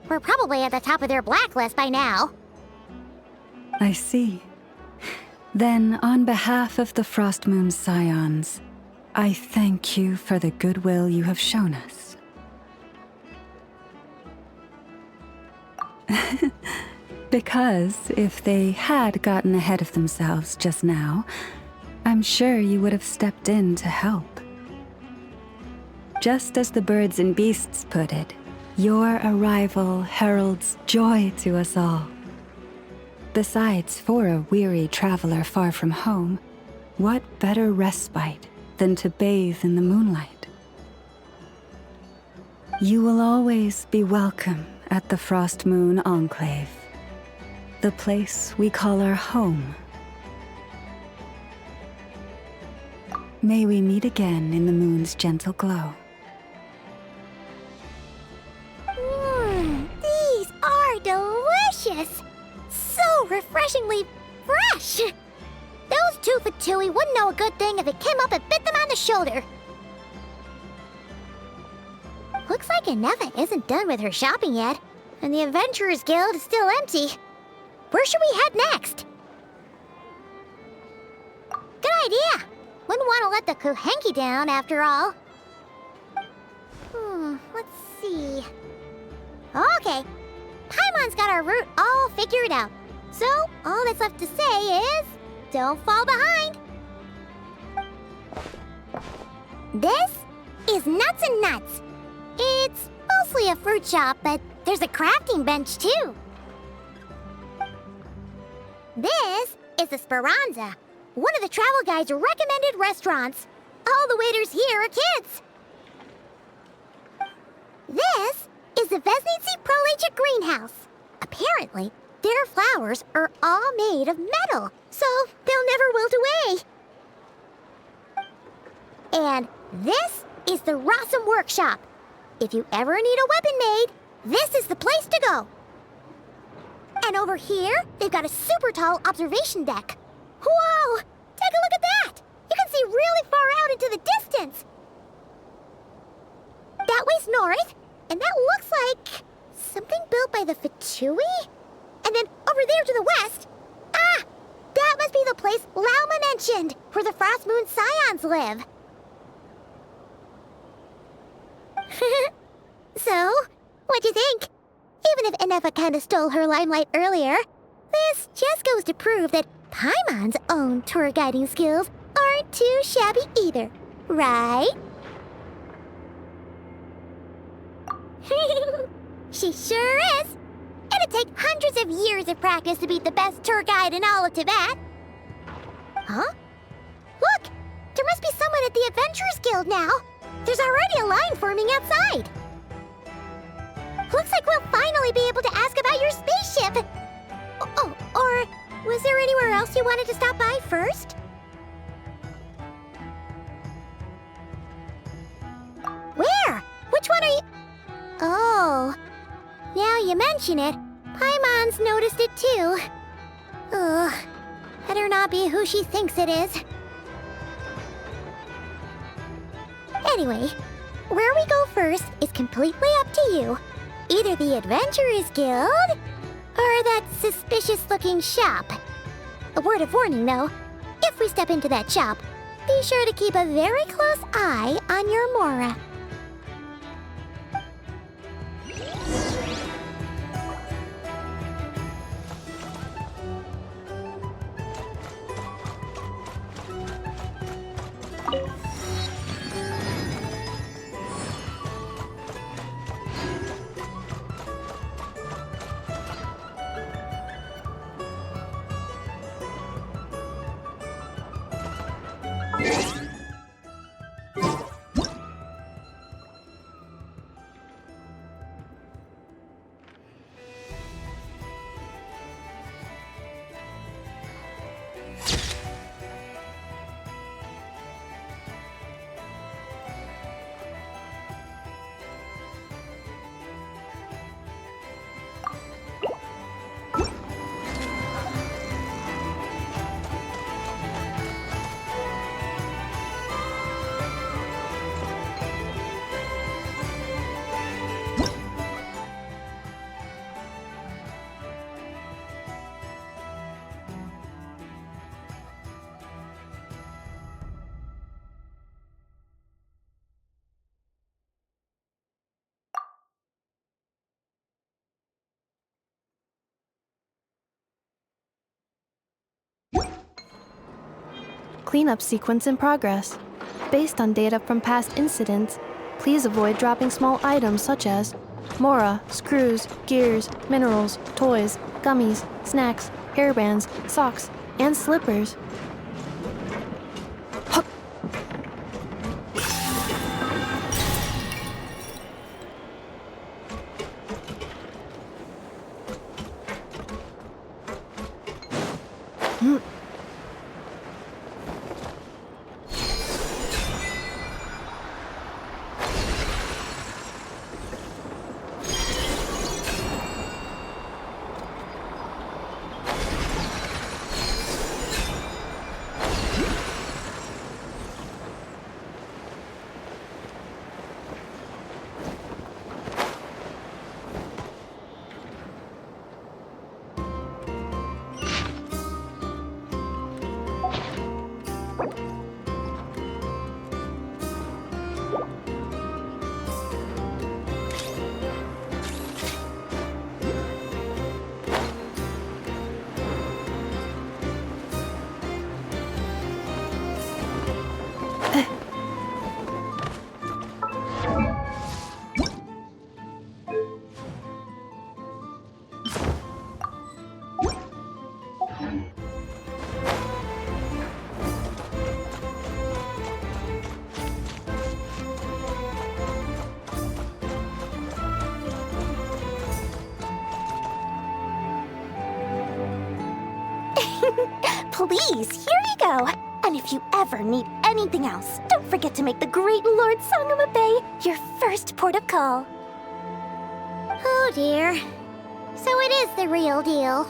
we're probably at the top of their blacklist by now. I see. Then, on behalf of the Frost Moon Scions, I thank you for the goodwill you have shown us. Because if they had gotten ahead of themselves just now, I'm sure you would have stepped in to help. Just as the birds and beasts put it, your arrival heralds joy to us all. Besides, for a weary traveler far from home, what better respite than to bathe in the moonlight? You will always be welcome at the Frost Moon Enclave, the place we call our home. May we meet again in the moon's gentle glow. These are delicious! So refreshingly fresh! Those 2 Fatui wouldn't know a good thing if it came up and bit them on the shoulder. Looks like Inefa isn't done with her shopping yet, and the Adventurers Guild is still empty. Where should we head next? Good idea! Wouldn't want to let the Kuhenki down, after all. Let's see... Okay, Paimon's got our route all figured out. So, all that's left to say is, don't fall behind. This is Nuts and Nuts. It's mostly a fruit shop, but there's a crafting bench too. This is the Speranza, one of the travel guide's recommended restaurants. All the waiters here are kids. This is the Vesnitsi Prolegiate Greenhouse. Apparently, their flowers are all made of metal, so they'll never wilt away. And this is the Rossum Workshop. If you ever need a weapon made, this is the place to go. And over here, they've got a super tall observation deck. Whoa! Take a look at that! You can see really far out into the distance. That way's north, and that looks like something built by the Fatui? And then over there to the west, that must be the place Lauma mentioned, where the Frost Moon Scions live. So, what'd you think? Even if Enefa kinda stole her limelight earlier, this just goes to prove that Paimon's own tour guiding skills aren't too shabby either, right? She sure is! It'd take hundreds of years of practice to beat the best tour guide in all of Tibet. Huh? Look! There must be someone at the Adventurers Guild now. There's already a line forming outside. Looks like we'll finally be able to ask about your spaceship. Oh, or was there anywhere else you wanted to stop by first? Where? Which one are you... Oh, now you mention it, Paimon's noticed it too. Ugh, better not be who she thinks it is. Anyway, where we go first is completely up to you. Either the Adventurers Guild, or that suspicious-looking shop. A word of warning, though. If we step into that shop, be sure to keep a very close eye on your Mora. Cleanup sequence in progress. Based on data from past incidents, please avoid dropping small items such as Mora, screws, gears, minerals, toys, gummies, snacks, hairbands, socks, and slippers. Please, here you go. And if you ever need anything else, don't forget to make the great Lord Sangama Bay your first port of call. Oh dear. So it is the real deal.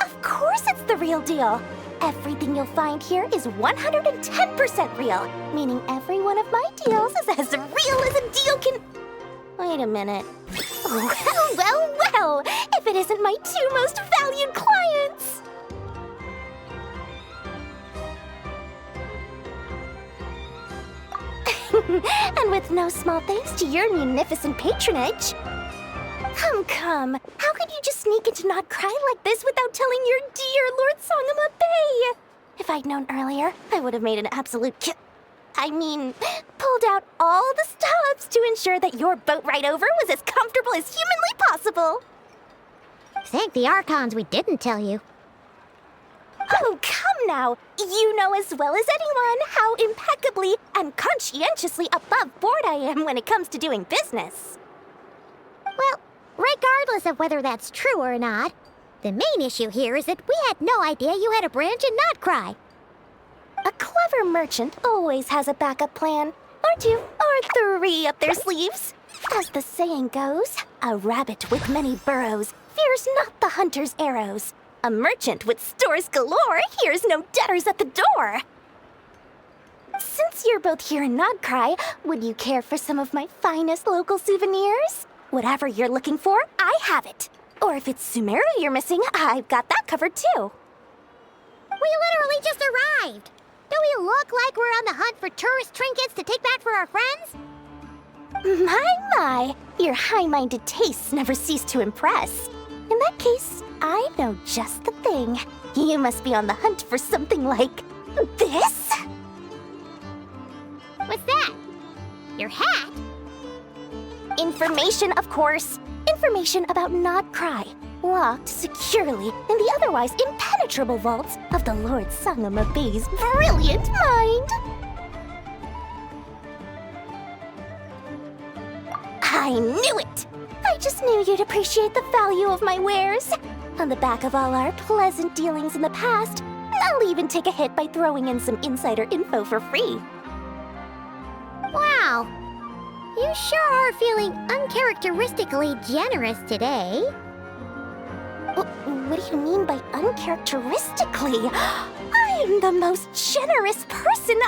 Of course it's the real deal. Everything you'll find here is 110% real, meaning every one of my deals is as real as a deal can... Wait a minute. Oh, well, if it isn't my two most valued clients! And with no small thanks to your munificent patronage. Come. How could you just sneak into Not Cry like this without telling your dear Lord Sangama Bay? If I'd known earlier, I would have made an absolute pulled out all the stops to ensure that your boat ride over was as comfortable as humanly possible. Thank the Archons we didn't tell you. Oh, come now. You know as well as anyone how impeccably and conscientiously above board I am when it comes to doing business. Well, regardless of whether that's true or not, the main issue here is that we had no idea you had a branch in Not Cry. A clever merchant always has a backup plan, or two, or three up their sleeves. As the saying goes, a rabbit with many burrows fears not the hunter's arrows. A merchant with stores galore hears no debtors at the door. Since you're both here in Not Cry, would you care for some of my finest local souvenirs? Whatever you're looking for, I have it. Or if it's Sumeru you're missing, I've got that covered too. We literally just arrived. Do we look like we're on the hunt for tourist trinkets to take back for our friends? My, your high-minded tastes never cease to impress. In that case, I know just the thing. You must be on the hunt for something like this? What's that? Your hat? Information, of course. Information about Not Cry, locked securely in the otherwise impenetrable vaults of the Lord Sangama Bay's brilliant mind. I knew it! I just knew you'd appreciate the value of my wares. On the back of all our pleasant dealings in the past, I'll even take a hit by throwing in some insider info for free. Wow. You sure are feeling uncharacteristically generous today. What do you mean by uncharacteristically? I am the most generous person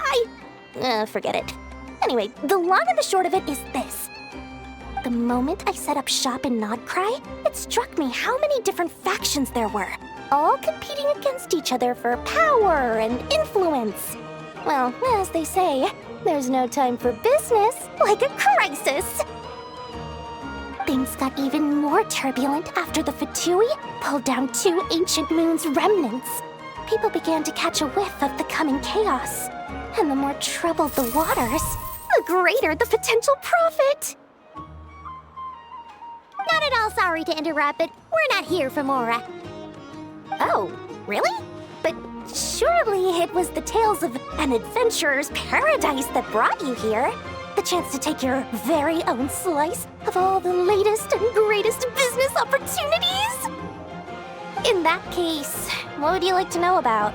forget it. Anyway, the long and the short of it is this. The moment I set up shop in Not Cry, it struck me how many different factions there were, all competing against each other for power and influence. Well, as they say, there's no time for business like a crisis. Things got even more turbulent after the Fatui pulled down 2 ancient moon's remnants. People began to catch a whiff of the coming chaos. And the more troubled the waters, the greater the potential profit. Not at all sorry to interrupt, but we're not here for Mora. Oh, really? But surely it was the tales of an adventurer's paradise that brought you here. The chance to take your very own slice of all the latest and greatest business opportunities? In that case, what would you like to know about?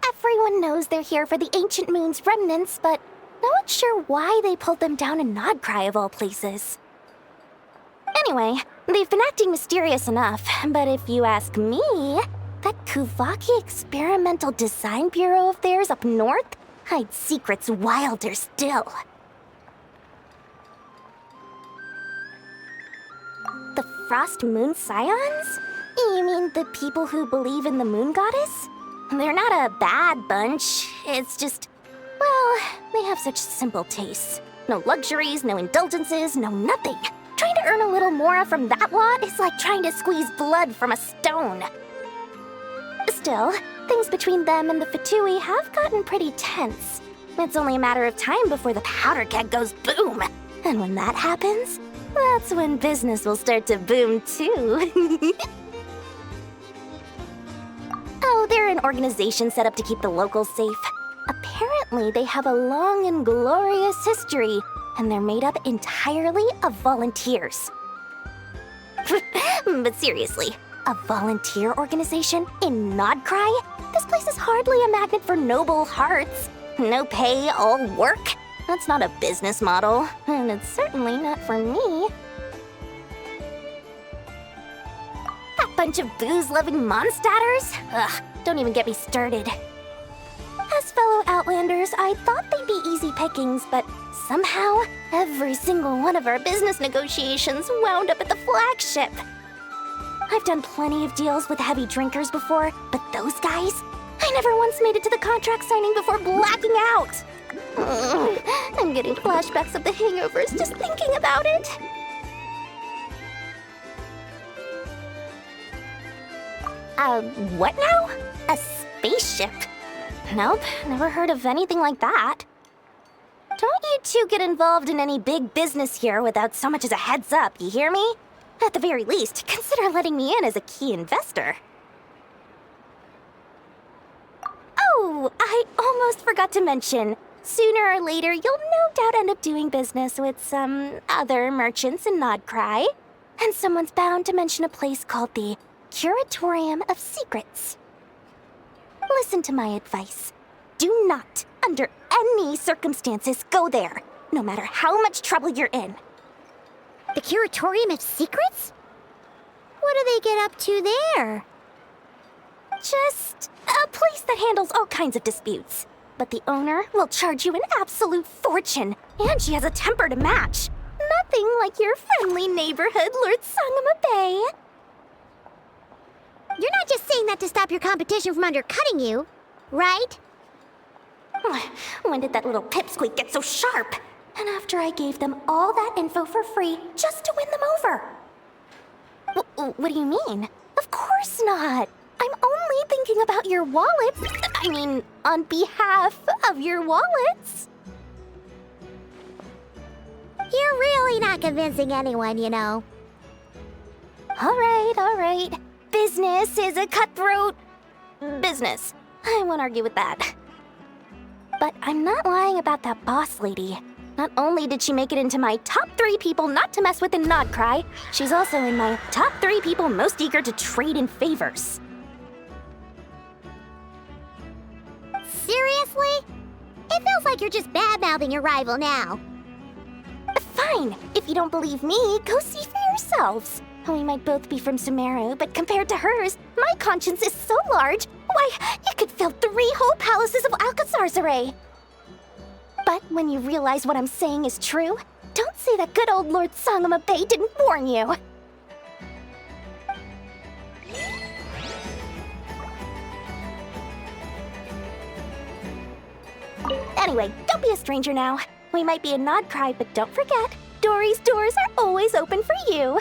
Everyone knows they're here for the Ancient Moon's remnants, but no one's sure why they pulled them down in Not Cry of all places. Anyway, they've been acting mysterious enough, but if you ask me, that Kuvaki Experimental Design Bureau of theirs up north hides secrets wilder still. The Frost Moon Scions? You mean the people who believe in the Moon Goddess? They're not a bad bunch, it's just, well, they have such simple tastes. No luxuries, no indulgences, no nothing. Trying to earn a little more from that lot is like trying to squeeze blood from a stone. Still, things between them and the Fatui have gotten pretty tense. It's only a matter of time before the powder keg goes boom. And when that happens, that's when business will start to boom too. Oh, they're an organization set up to keep the locals safe. Apparently, they have a long and glorious history, and they're made up entirely of volunteers. But seriously, a volunteer organization in Not Cry? This place is hardly a magnet for noble hearts. No pay, all work. That's not a business model, and it's certainly not for me. That bunch of booze-loving monstaters? Ugh, don't even get me started. As fellow Outlanders, I thought they'd be easy pickings, but somehow, every single one of our business negotiations wound up at the flagship. I've done plenty of deals with heavy drinkers before, but those guys? I never once made it to the contract signing before blacking out. I'm getting flashbacks of the hangovers just thinking about it. What now? A spaceship? Nope, never heard of anything like that. Don't you two get involved in any big business here without so much as a heads up, you hear me? At the very least, consider letting me in as a key investor. Oh, I almost forgot to mention. Sooner or later, you'll no doubt end up doing business with some other merchants in Nodcry. And someone's bound to mention a place called the Curatorium of Secrets. Listen to my advice. Do not, under any circumstances, go there, no matter how much trouble you're in. The Curatorium of Secrets? What do they get up to there? Just a place that handles all kinds of disputes. But the owner will charge you an absolute fortune, and she has a temper to match. Nothing like your friendly neighborhood Lord Sangama Bay. You're not just saying that to stop your competition from undercutting you, right? When did that little pipsqueak get so sharp? And after I gave them all that info for free just to win them over. What do you mean? Of course not. I'm only thinking about your wallets. I mean, on behalf of your wallets. You're really not convincing anyone, you know. All right. Business is a cutthroat business. I won't argue with that. But I'm not lying about that boss lady. Not only did she make it into my top 3 people not to mess with in Nodcry, she's also in my top 3 people most eager to trade in favors. Seriously? It feels like you're just bad-mouthing your rival now. Fine. If you don't believe me, go see for yourselves. We might both be from Sumeru, but compared to hers, my conscience is so large, why, it could fill 3 whole palaces of Alcazar's array. But when you realize what I'm saying is true, don't say that good old Lord Sangama Bay didn't warn you. Anyway, don't be a stranger now. We might be in Nodcry, but don't forget, Dory's doors are always open for you.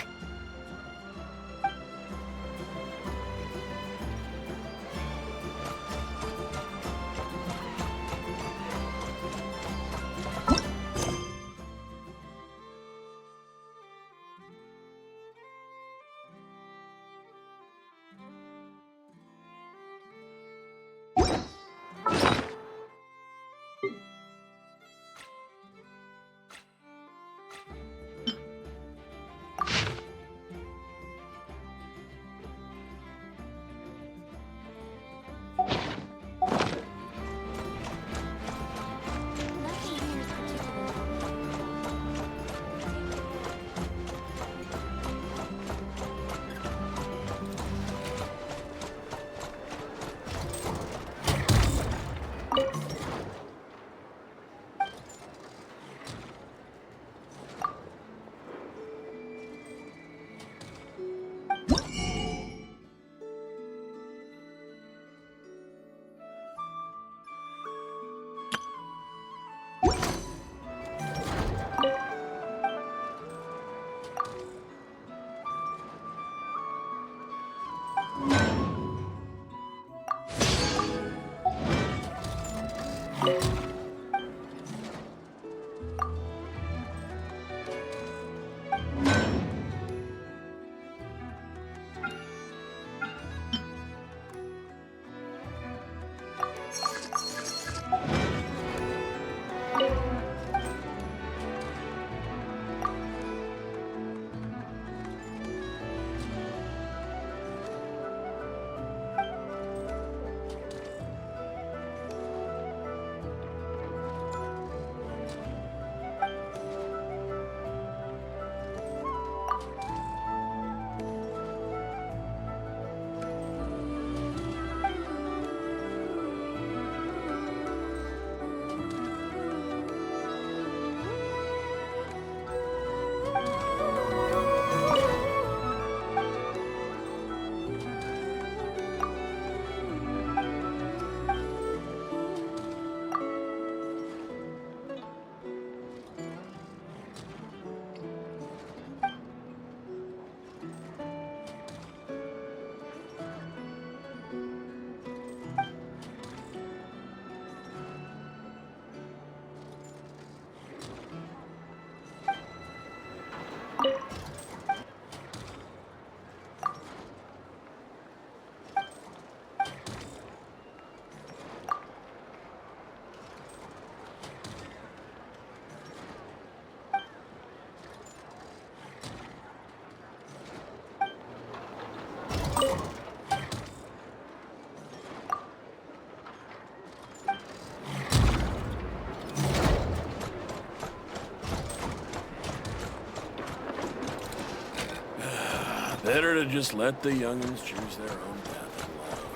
to just let the youngins choose their own path in life.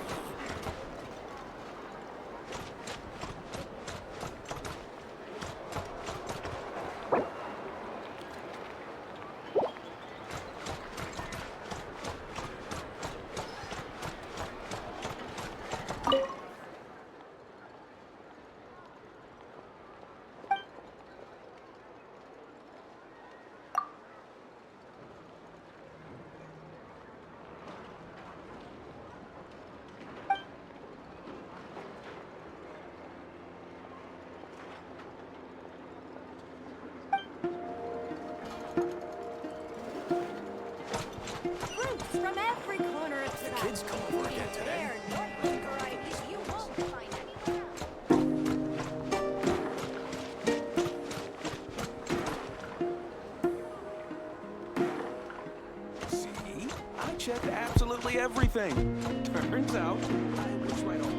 From every corner of the Kids come over again today. you won't find anywhere else. See? I checked absolutely everything. Turns out, I was right on.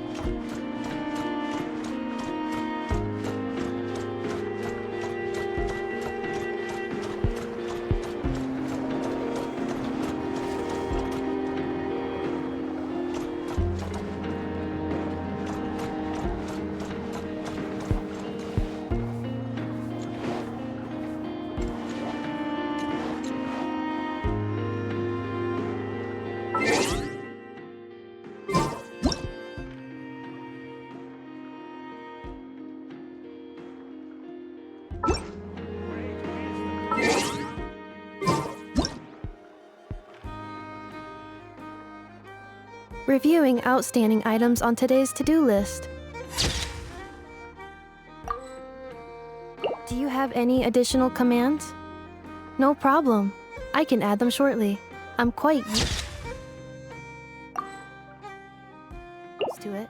Reviewing outstanding items on today's to-do list. Do you have any additional commands? No problem. I can add them shortly. I'm quite used to it.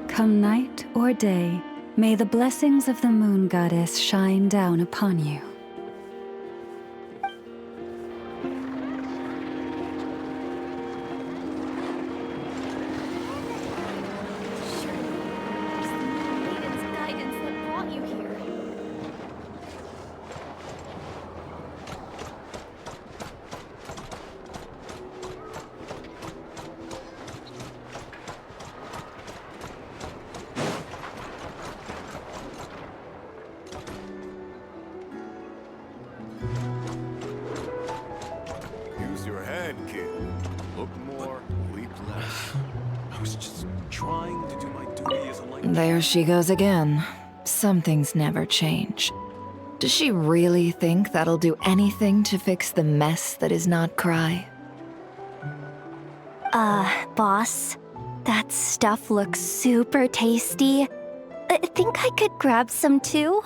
Come night or day, may the blessings of the moon goddess shine down upon you. Guidance that brought you here. Use your head, kid. Look more, leap less. I was just trying to do my duty as a light. There she goes again. Some things never change. Does she really think that'll do anything to fix the mess that is not Cry? Boss, that stuff looks super tasty. I think I could grab some too.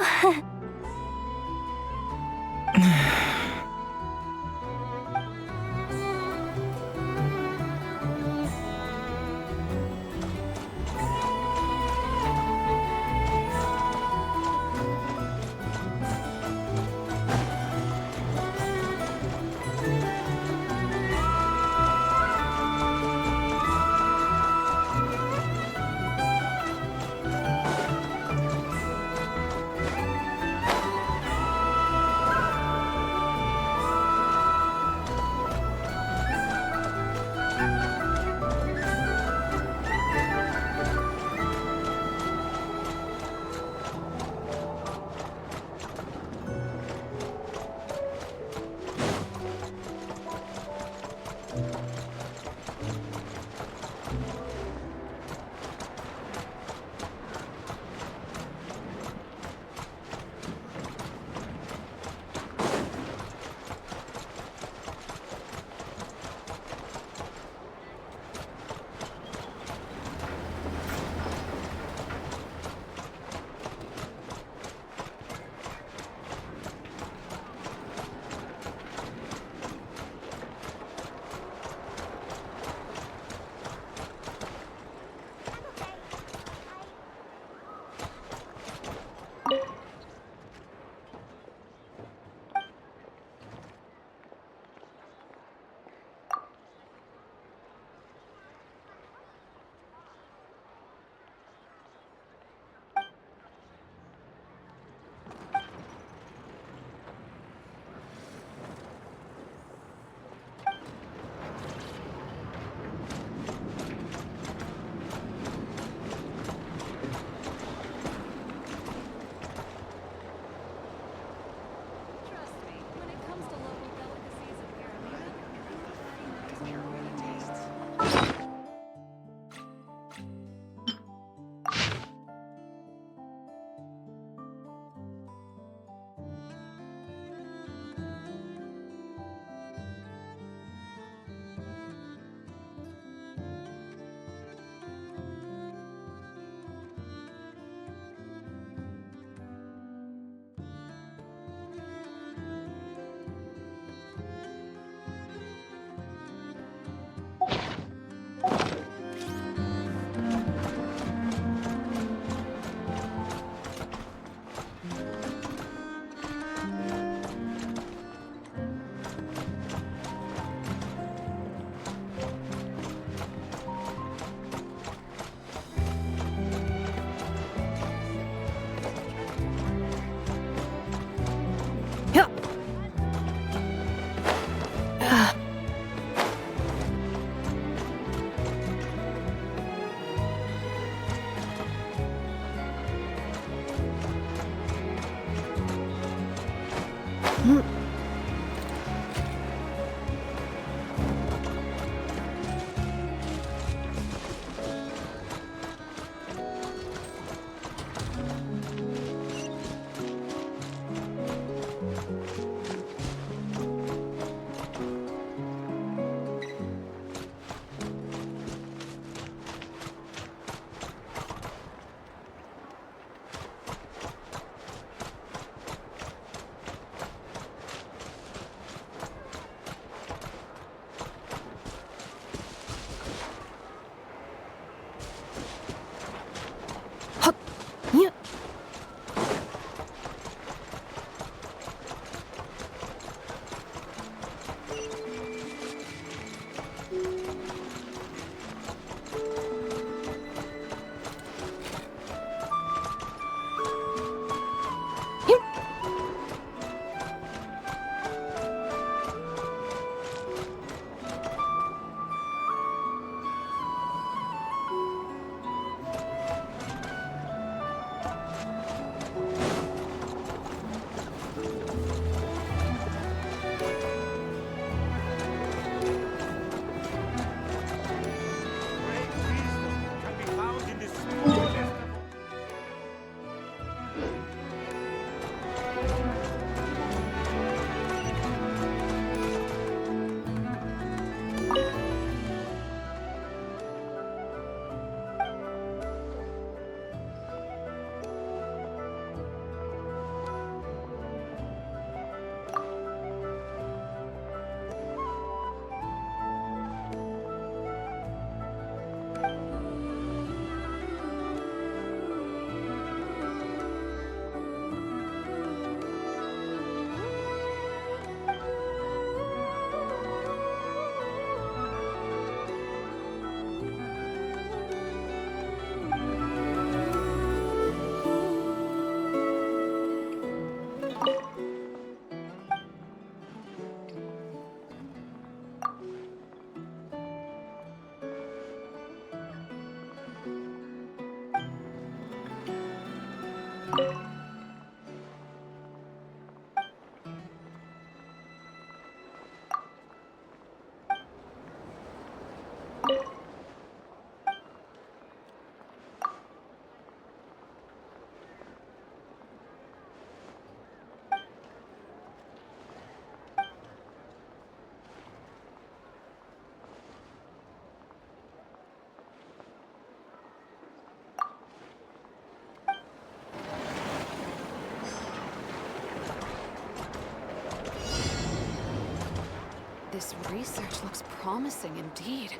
This research looks promising indeed.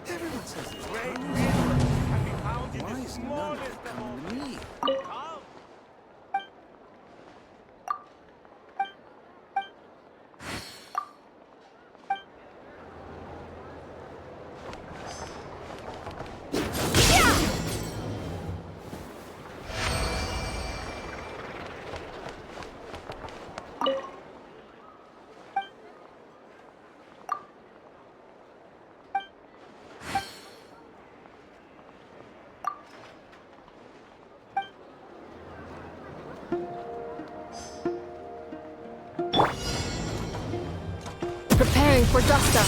Everyone says it's great. Why is none of it coming to me? Preparing for dust up.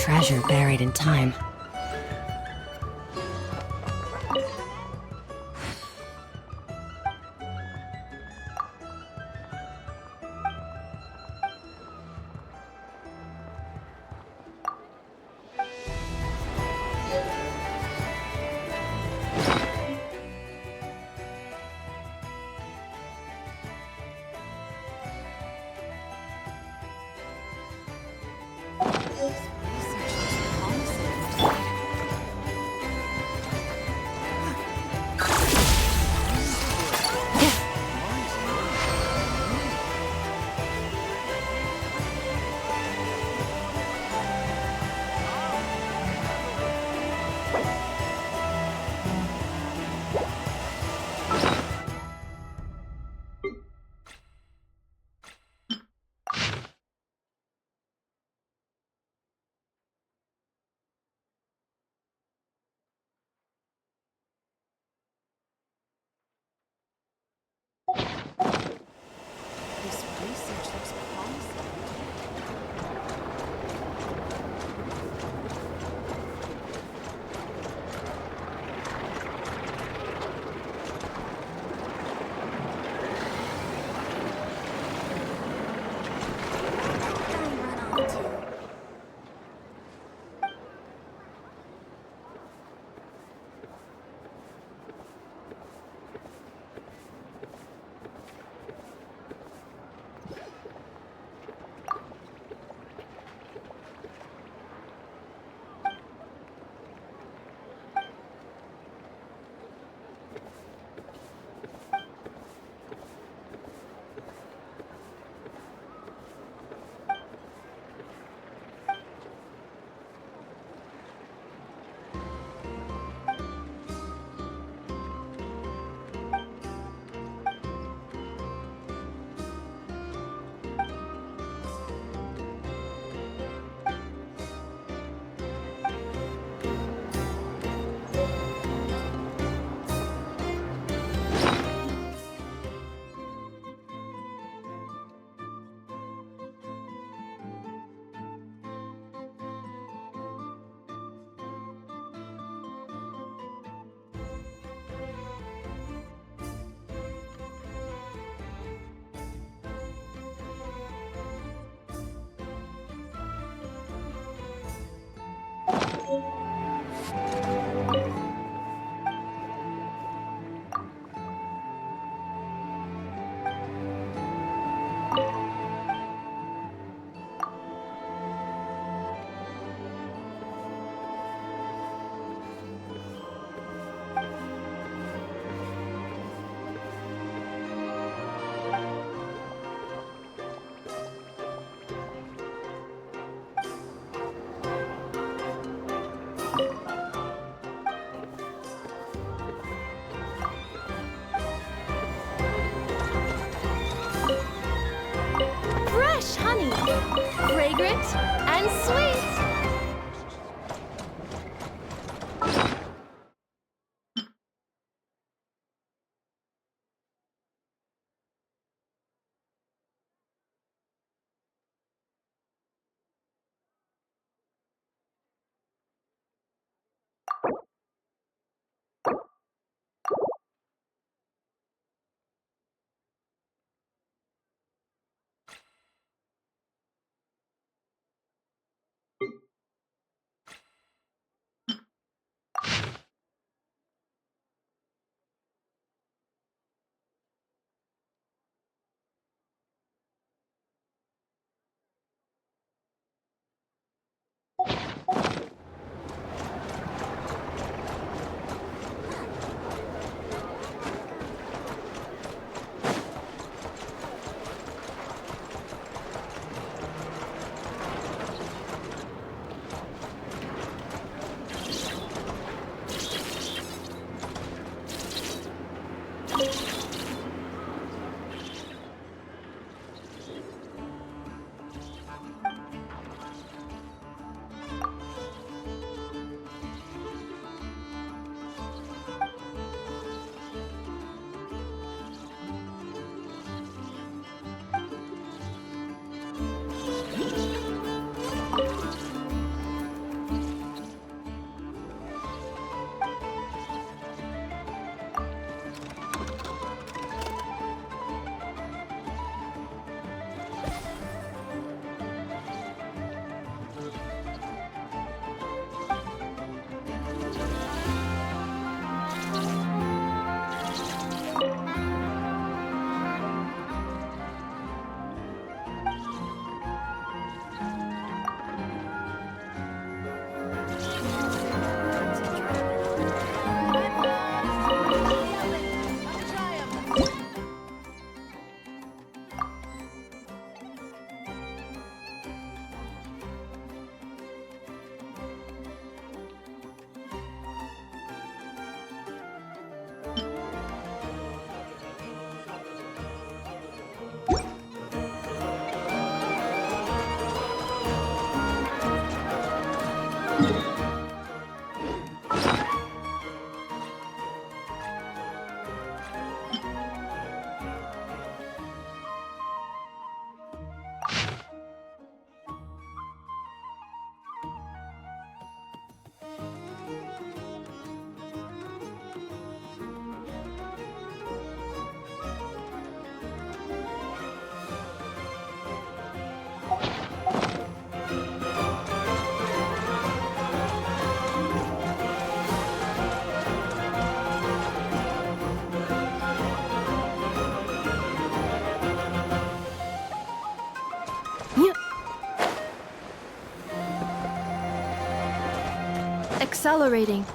treasure buried in time. This research looks promising. Accelerating.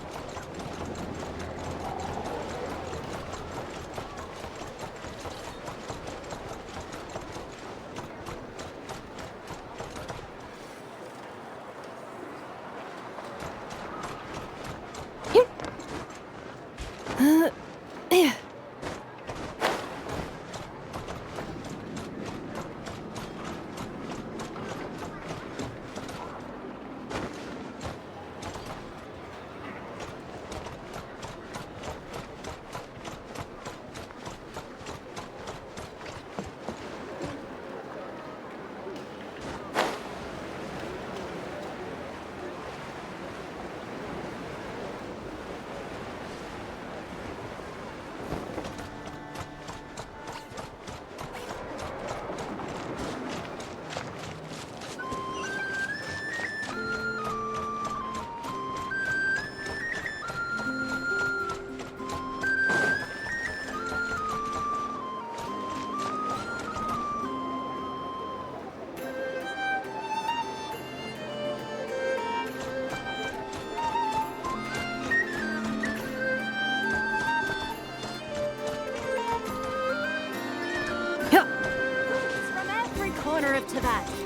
Corner of Tibet.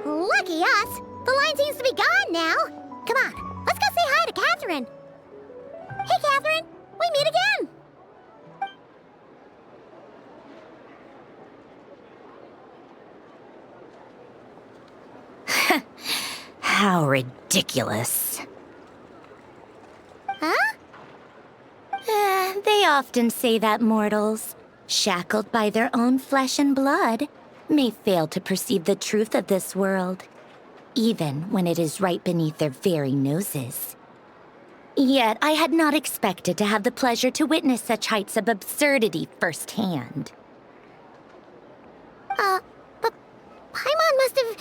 Lucky us! The line seems to be gone now. Come on, let's go say hi to Catherine. Hey, Catherine, we meet again. How ridiculous. Huh? They often say that mortals, shackled by their own flesh and blood, may fail to perceive the truth of this world, even when it is right beneath their very noses. Yet I had not expected to have the pleasure to witness such heights of absurdity firsthand. But Paimon must have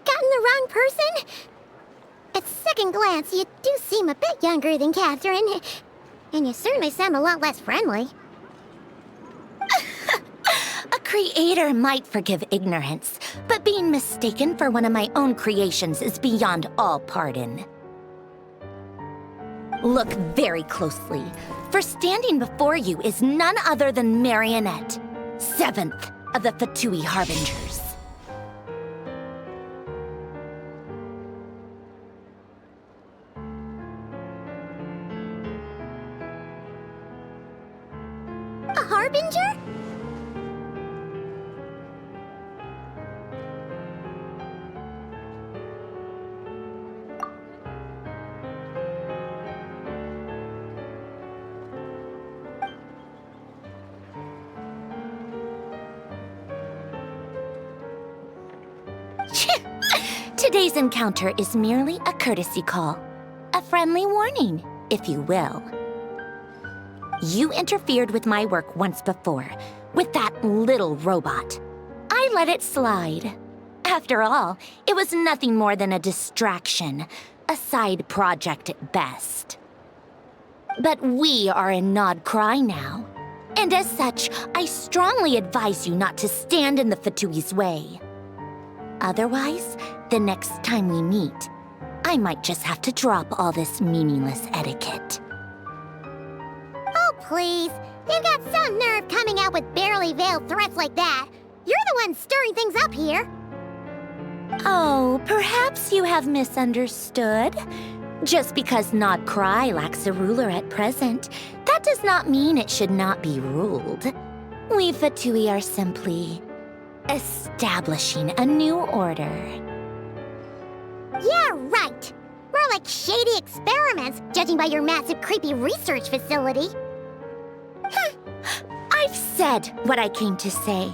gotten the wrong person. At second glance, you do seem a bit younger than Catherine, and you certainly sound a lot less friendly. A creator might forgive ignorance, but being mistaken for one of my own creations is beyond all pardon. Look very closely, for standing before you is none other than Marionette, 7th of the Fatui Harbingers. A Harbinger? Today's encounter is merely a courtesy call. A friendly warning, if you will. You interfered with my work once before, with that little robot. I let it slide. After all, it was nothing more than a distraction, a side project at best. But we are in Nod Cry now, and as such, I strongly advise you not to stand in the Fatui's way. Otherwise, the next time we meet, I might just have to drop all this meaningless etiquette. Oh, please. You've got some nerve coming out with barely veiled threats like that. You're the one stirring things up here. Oh, perhaps you have misunderstood. Just because Nod Cry lacks a ruler at present, that does not mean it should not be ruled. We Fatui are simply establishing a new order. Yeah, right. More like shady experiments, judging by your massive creepy research facility. I've said what I came to say.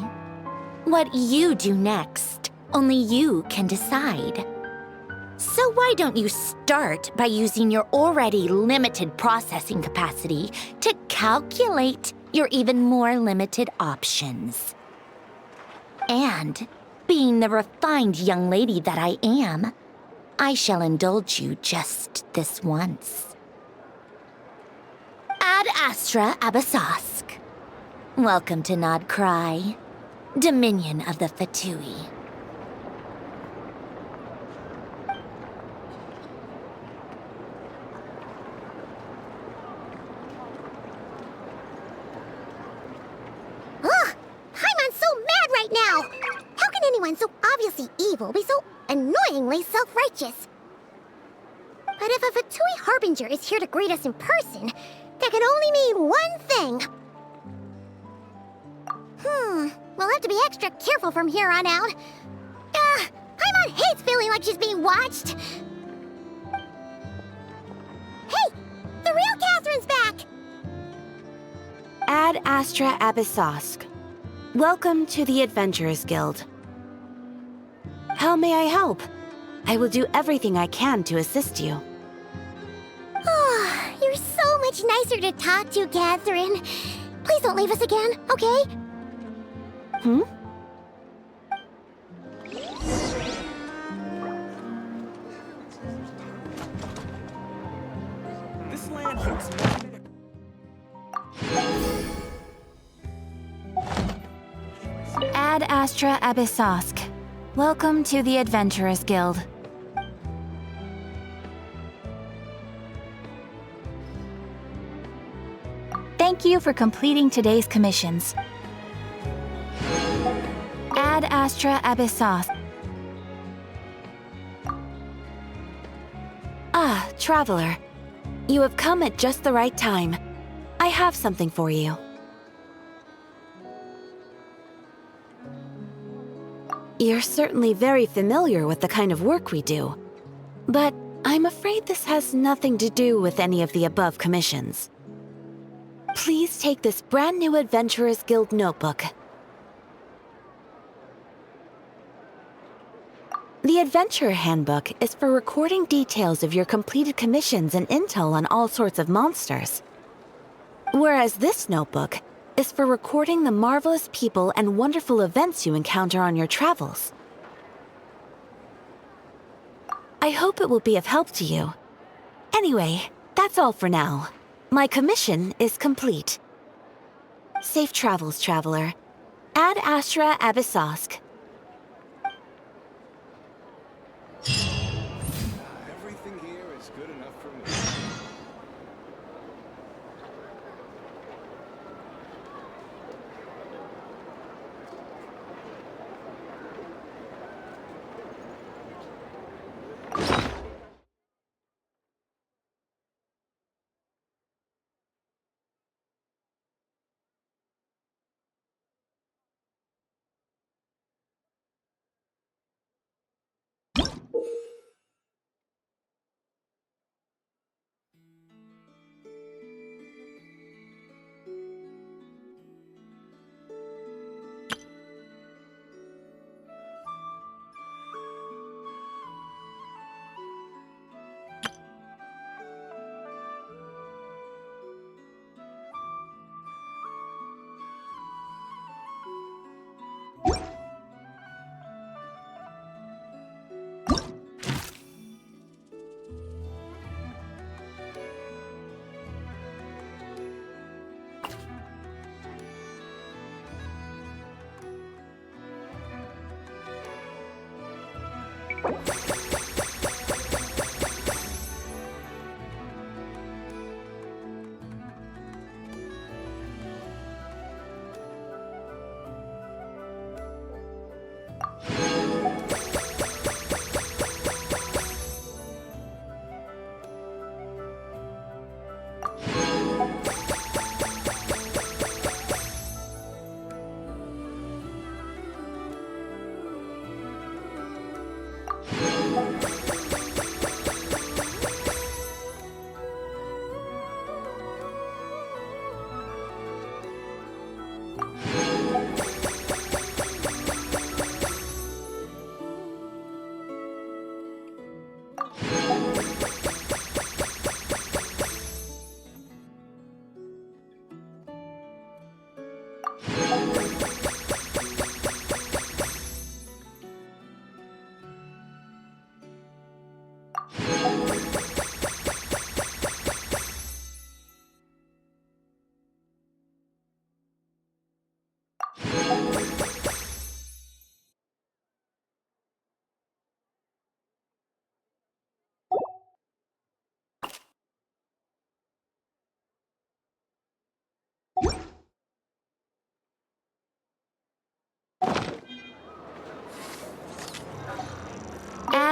What you do next, only you can decide. So why don't you start by using your already limited processing capacity to calculate your even more limited options? And, being the refined young lady that I am, I shall indulge you just this once. Ad Astra Abyssosque. Welcome to Nod Cry, Dominion of the Fatui. Ugh! Paimon's so mad right now! How can anyone so obviously evil be so annoyingly self-righteous? But if a Fatui Harbinger is here to greet us in person, that can only mean one thing. We'll have to be extra careful from here on out. Paimon hates feeling like she's being watched. Hey! The real Catherine's back! Ad Astra Abyssosque. Welcome to the Adventurers Guild. How may I help? I will do everything I can to assist you. Oh, you're so much nicer to talk to, Catherine. Please don't leave us again, okay? This land looks Ad Astra Abyssosque. Welcome to the Adventurers Guild. Thank you for completing today's commissions. Ad Astra Abyssosque. Ah, Traveler. You have come at just the right time. I have something for you. You're certainly very familiar with the kind of work we do. But I'm afraid this has nothing to do with any of the above commissions. Please take this brand new Adventurers Guild notebook. The Adventurer Handbook is for recording details of your completed commissions and intel on all sorts of monsters. Whereas this notebook is for recording the marvelous people and wonderful events you encounter on your travels. I hope it will be of help to you. Anyway, that's all for now. My commission is complete. Safe travels, Traveler. Ad Astra Abyssosque. everything here is good enough for me.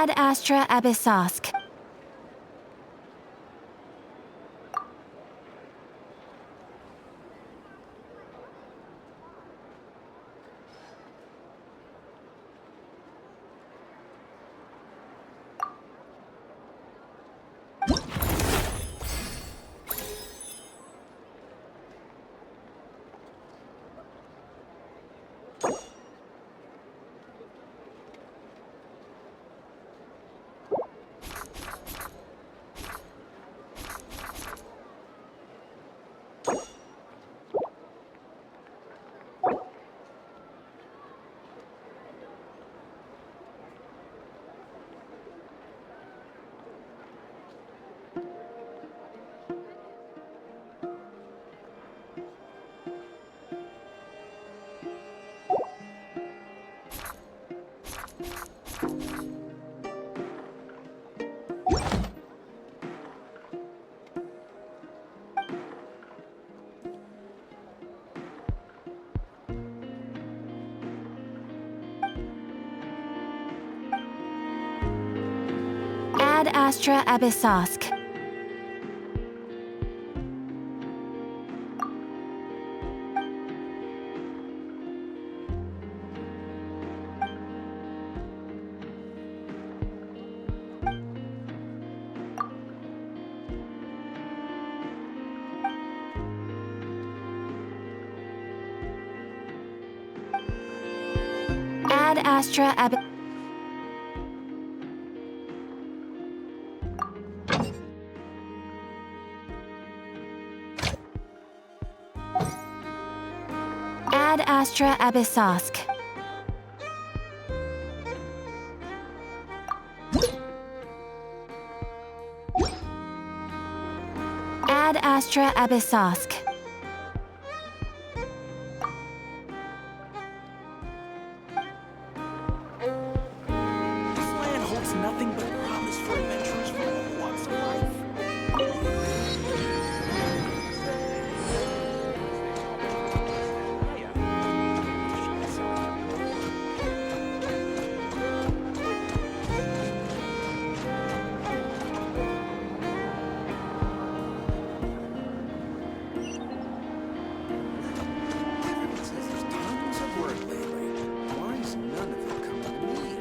Ad Astra Abyssosk. Ad Astra Abyssosk. Ad Astra Abyssosk. Ad Astra Abyssosk. Ad Astra Abyssosk. This land holds nothing but promise for adventurers from all walks of life. Everyone says there's tons of work lately. Why is none of it coming to me?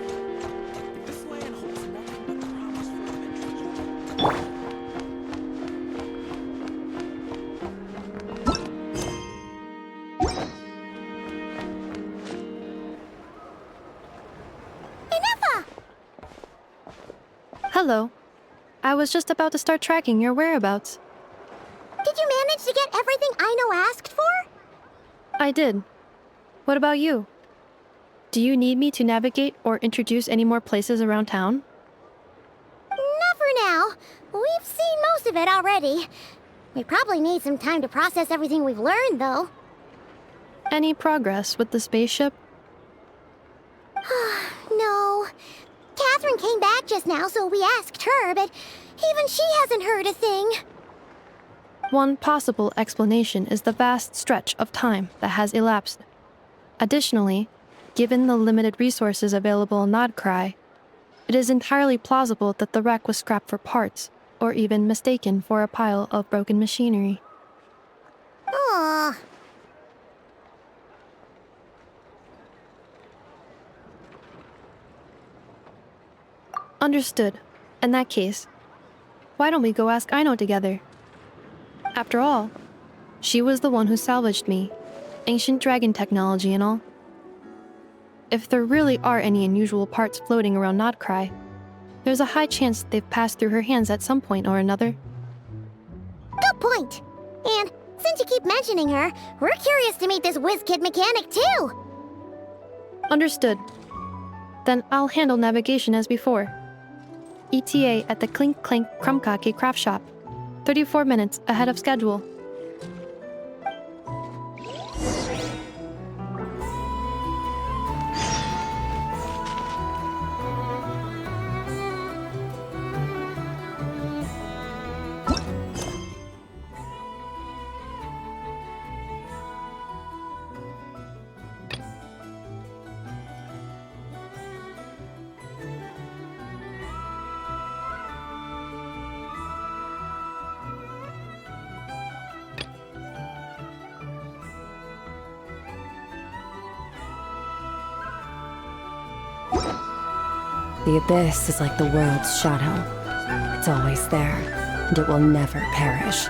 This land holds nothing but promise for adventurers. Hello. I was just about to start tracking your whereabouts. Did you manage to get everything Aino asked for? I did. What about you? Do you need me to navigate or introduce any more places around town? Not for now. We've seen most of it already. We probably need some time to process everything we've learned, though. Any progress with the spaceship? No. Catherine came back just now, so we asked her, but even she hasn't heard a thing. One possible explanation is the vast stretch of time that has elapsed. Additionally, given the limited resources available in Nodcry, it is entirely plausible that the wreck was scrapped for parts, or even mistaken for a pile of broken machinery. Aww. Understood. In that case, why don't we go ask Aino together? After all, she was the one who salvaged me, ancient dragon technology and all. If there really are any unusual parts floating around Nodcry, there's a high chance they've passed through her hands at some point or another. Good point. And since you keep mentioning her, we're curious to meet this whiz-kid mechanic too. Understood. Then I'll handle navigation as before. ETA at the Clink Clank Krumkake craft shop. 34 minutes ahead of schedule. The abyss is like the world's shadow. It's always there, and it will never perish.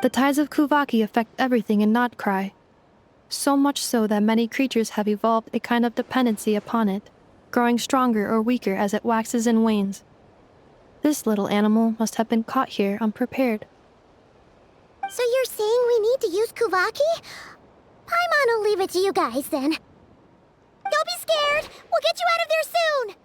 The tides of Kuvaki affect everything in Nodcry, so much so that many creatures have evolved a kind of dependency upon it, growing stronger or weaker as it waxes and wanes. This little animal must have been caught here unprepared. So you're saying we need to use Kuvaki? Paimon will leave it to you guys then. Don't be scared! We'll get you out of there soon!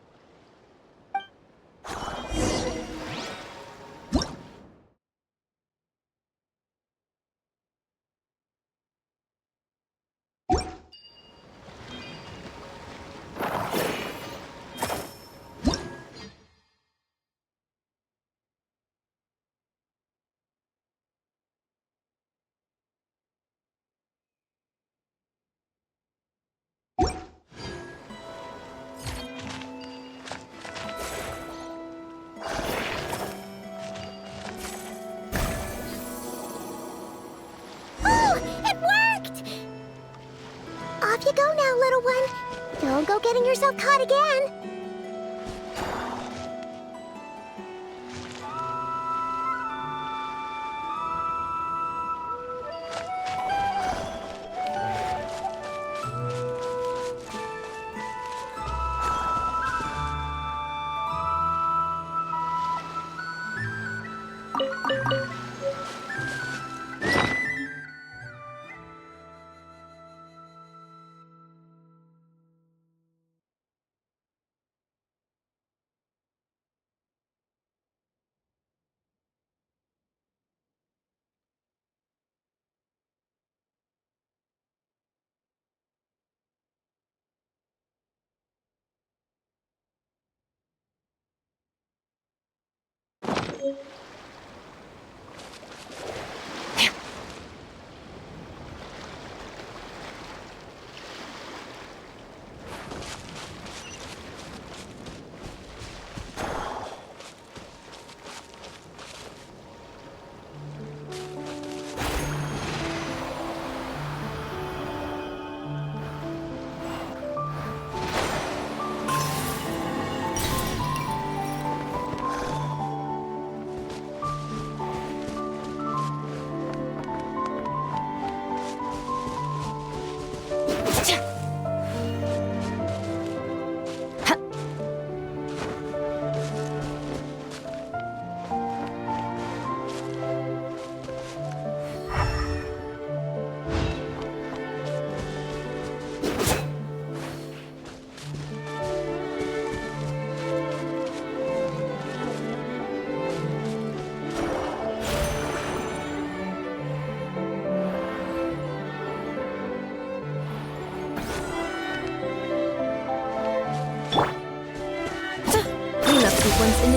Off you go now, little one. Don't go getting yourself caught again.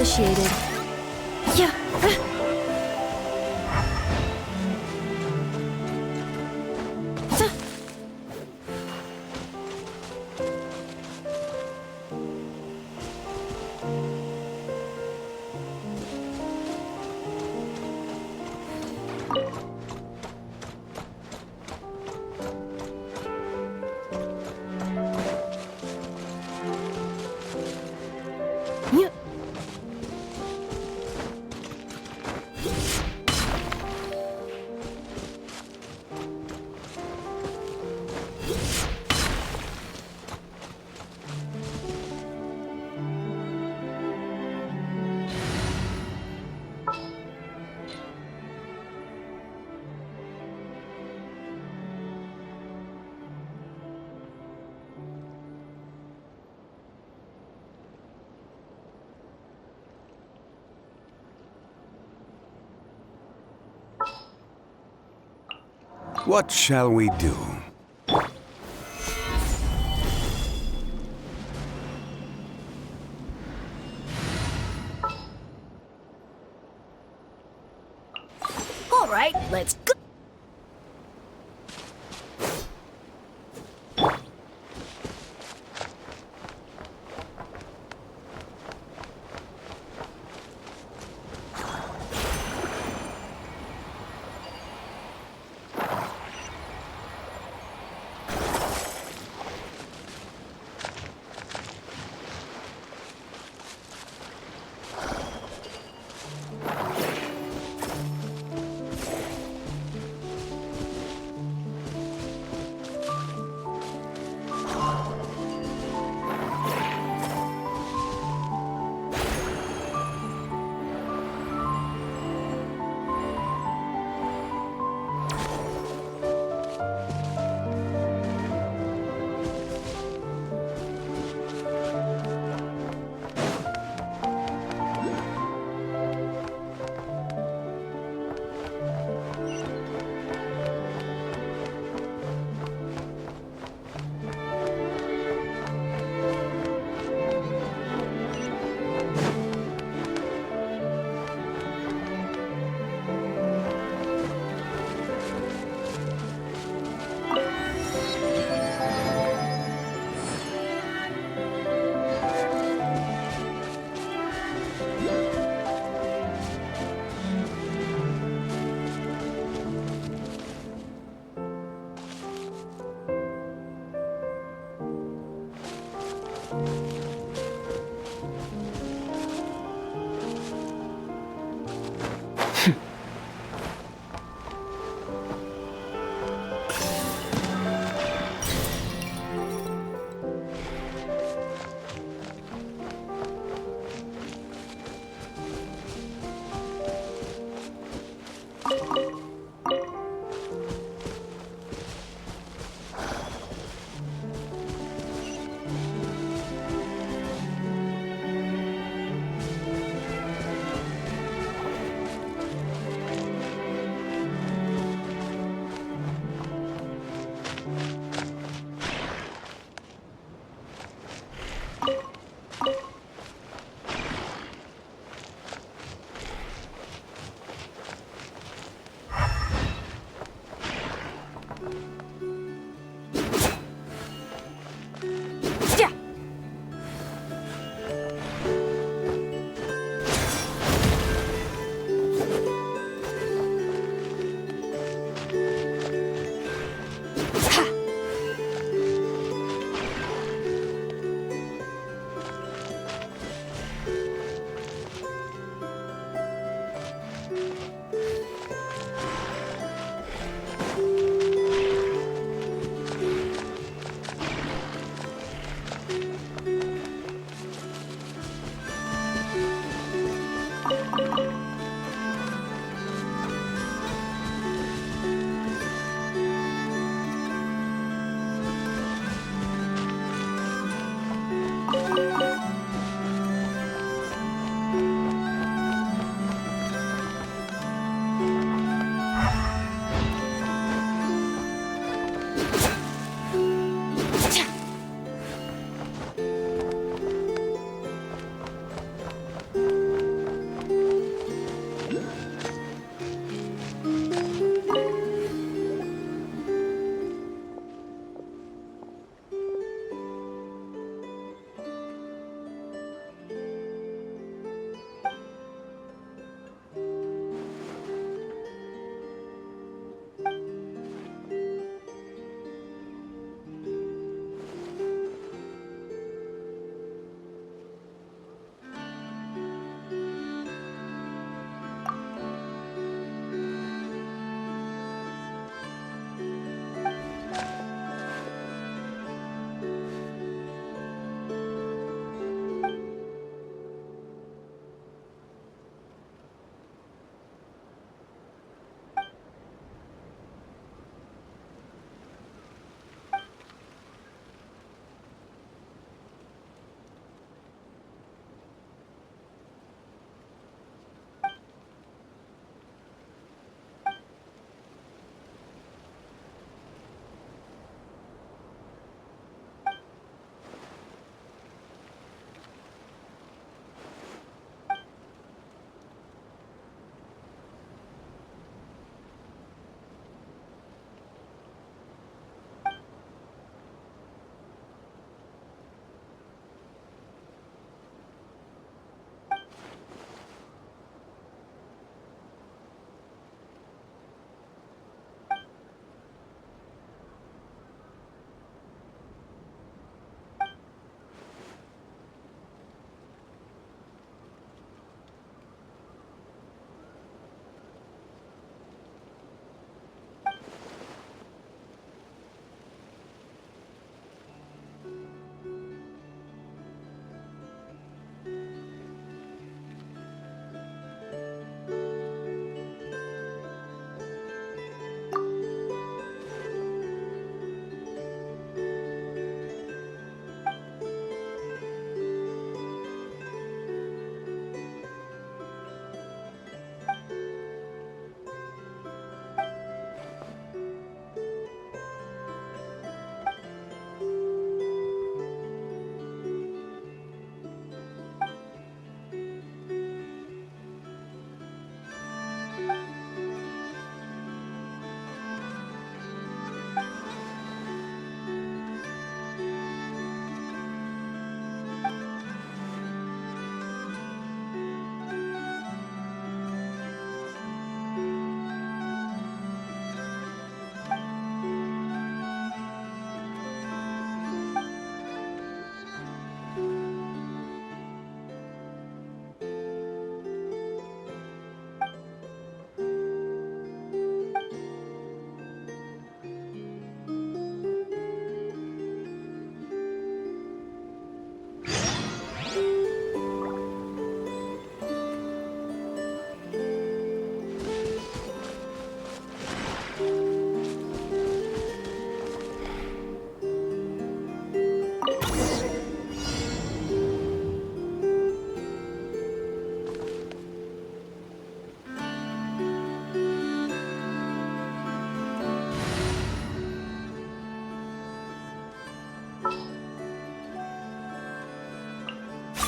initiated. Yeah. What shall we do? All right, let's go.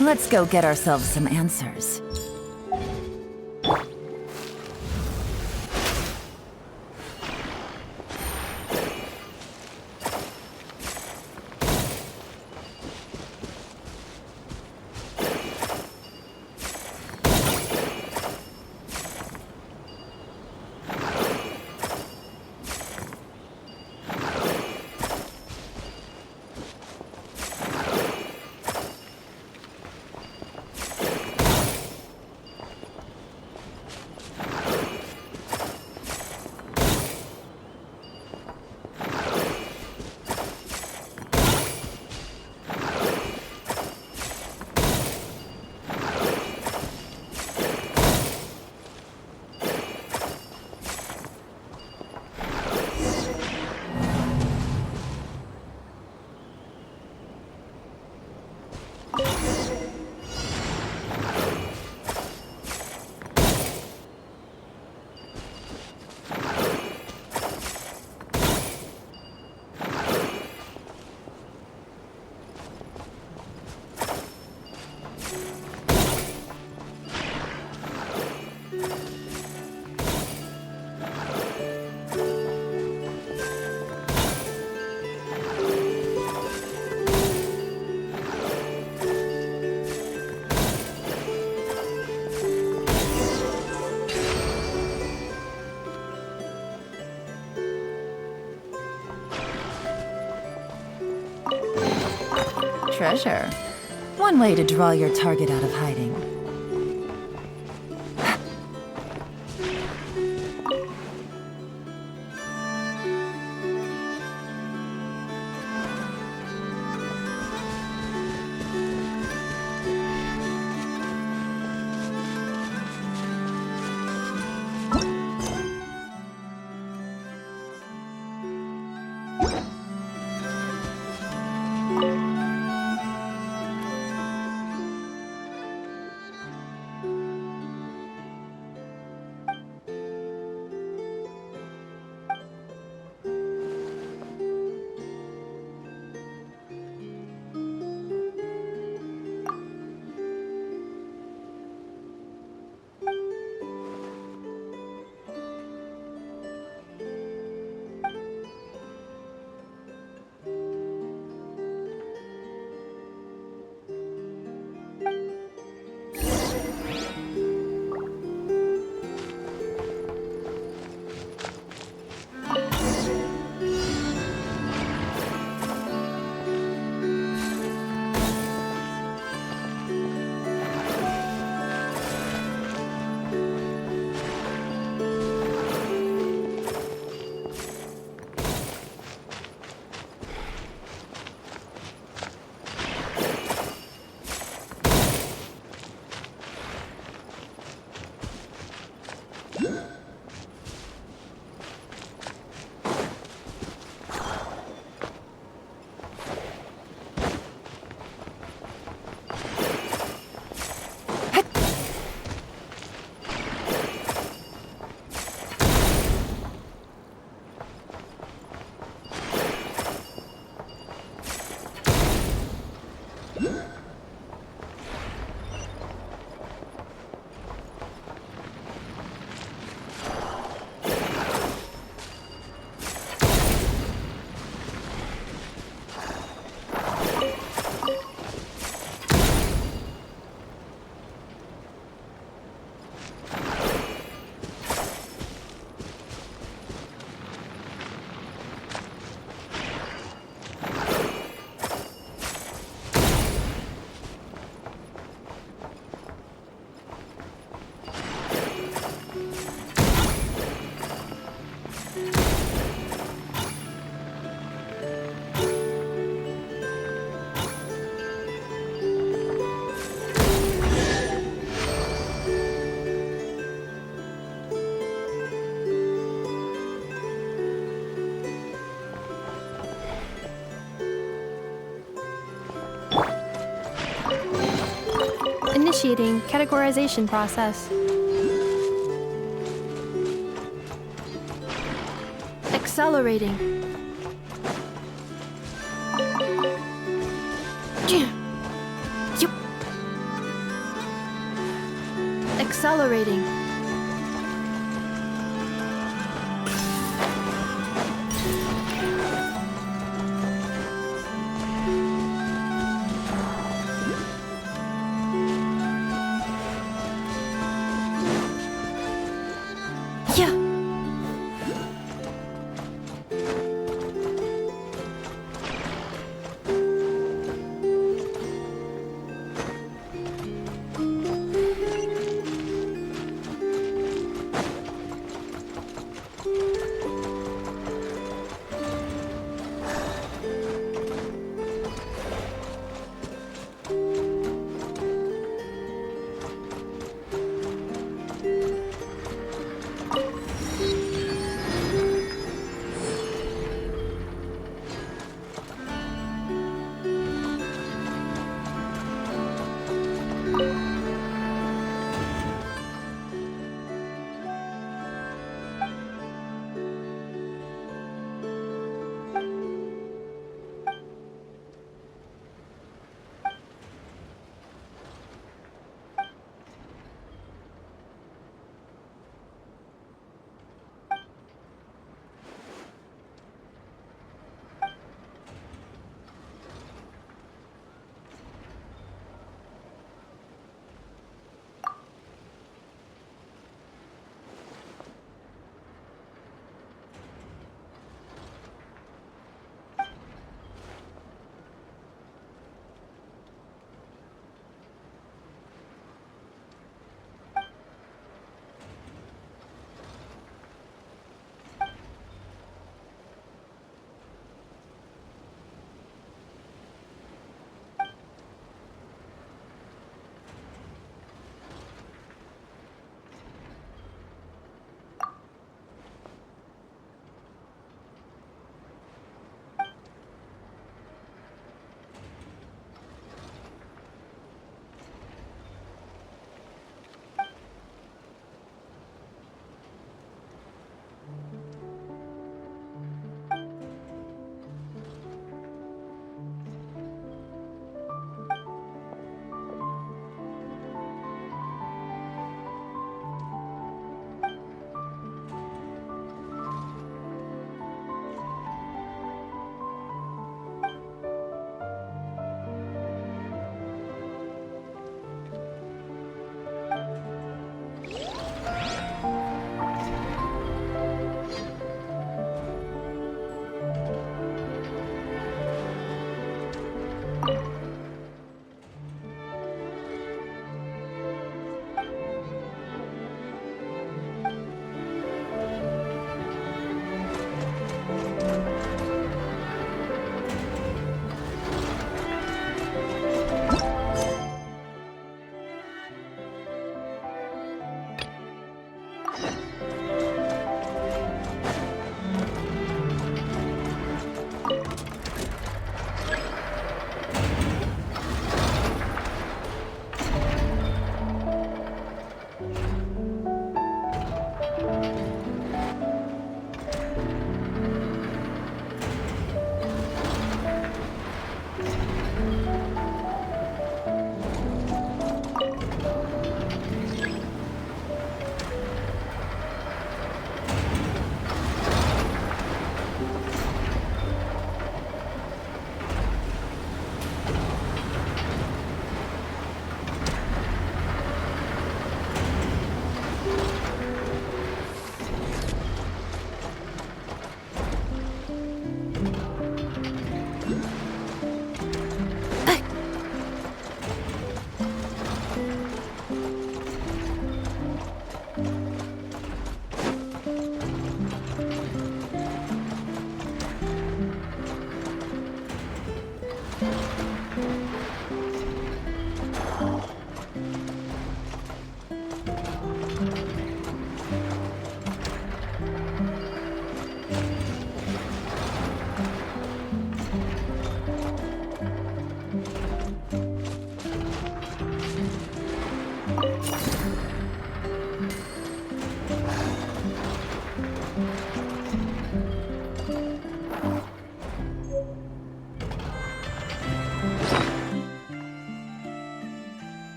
Let's go get ourselves some answers. Treasure. One way to draw your target out of hiding. Initiating categorization process. Accelerating. accelerating. Yeah.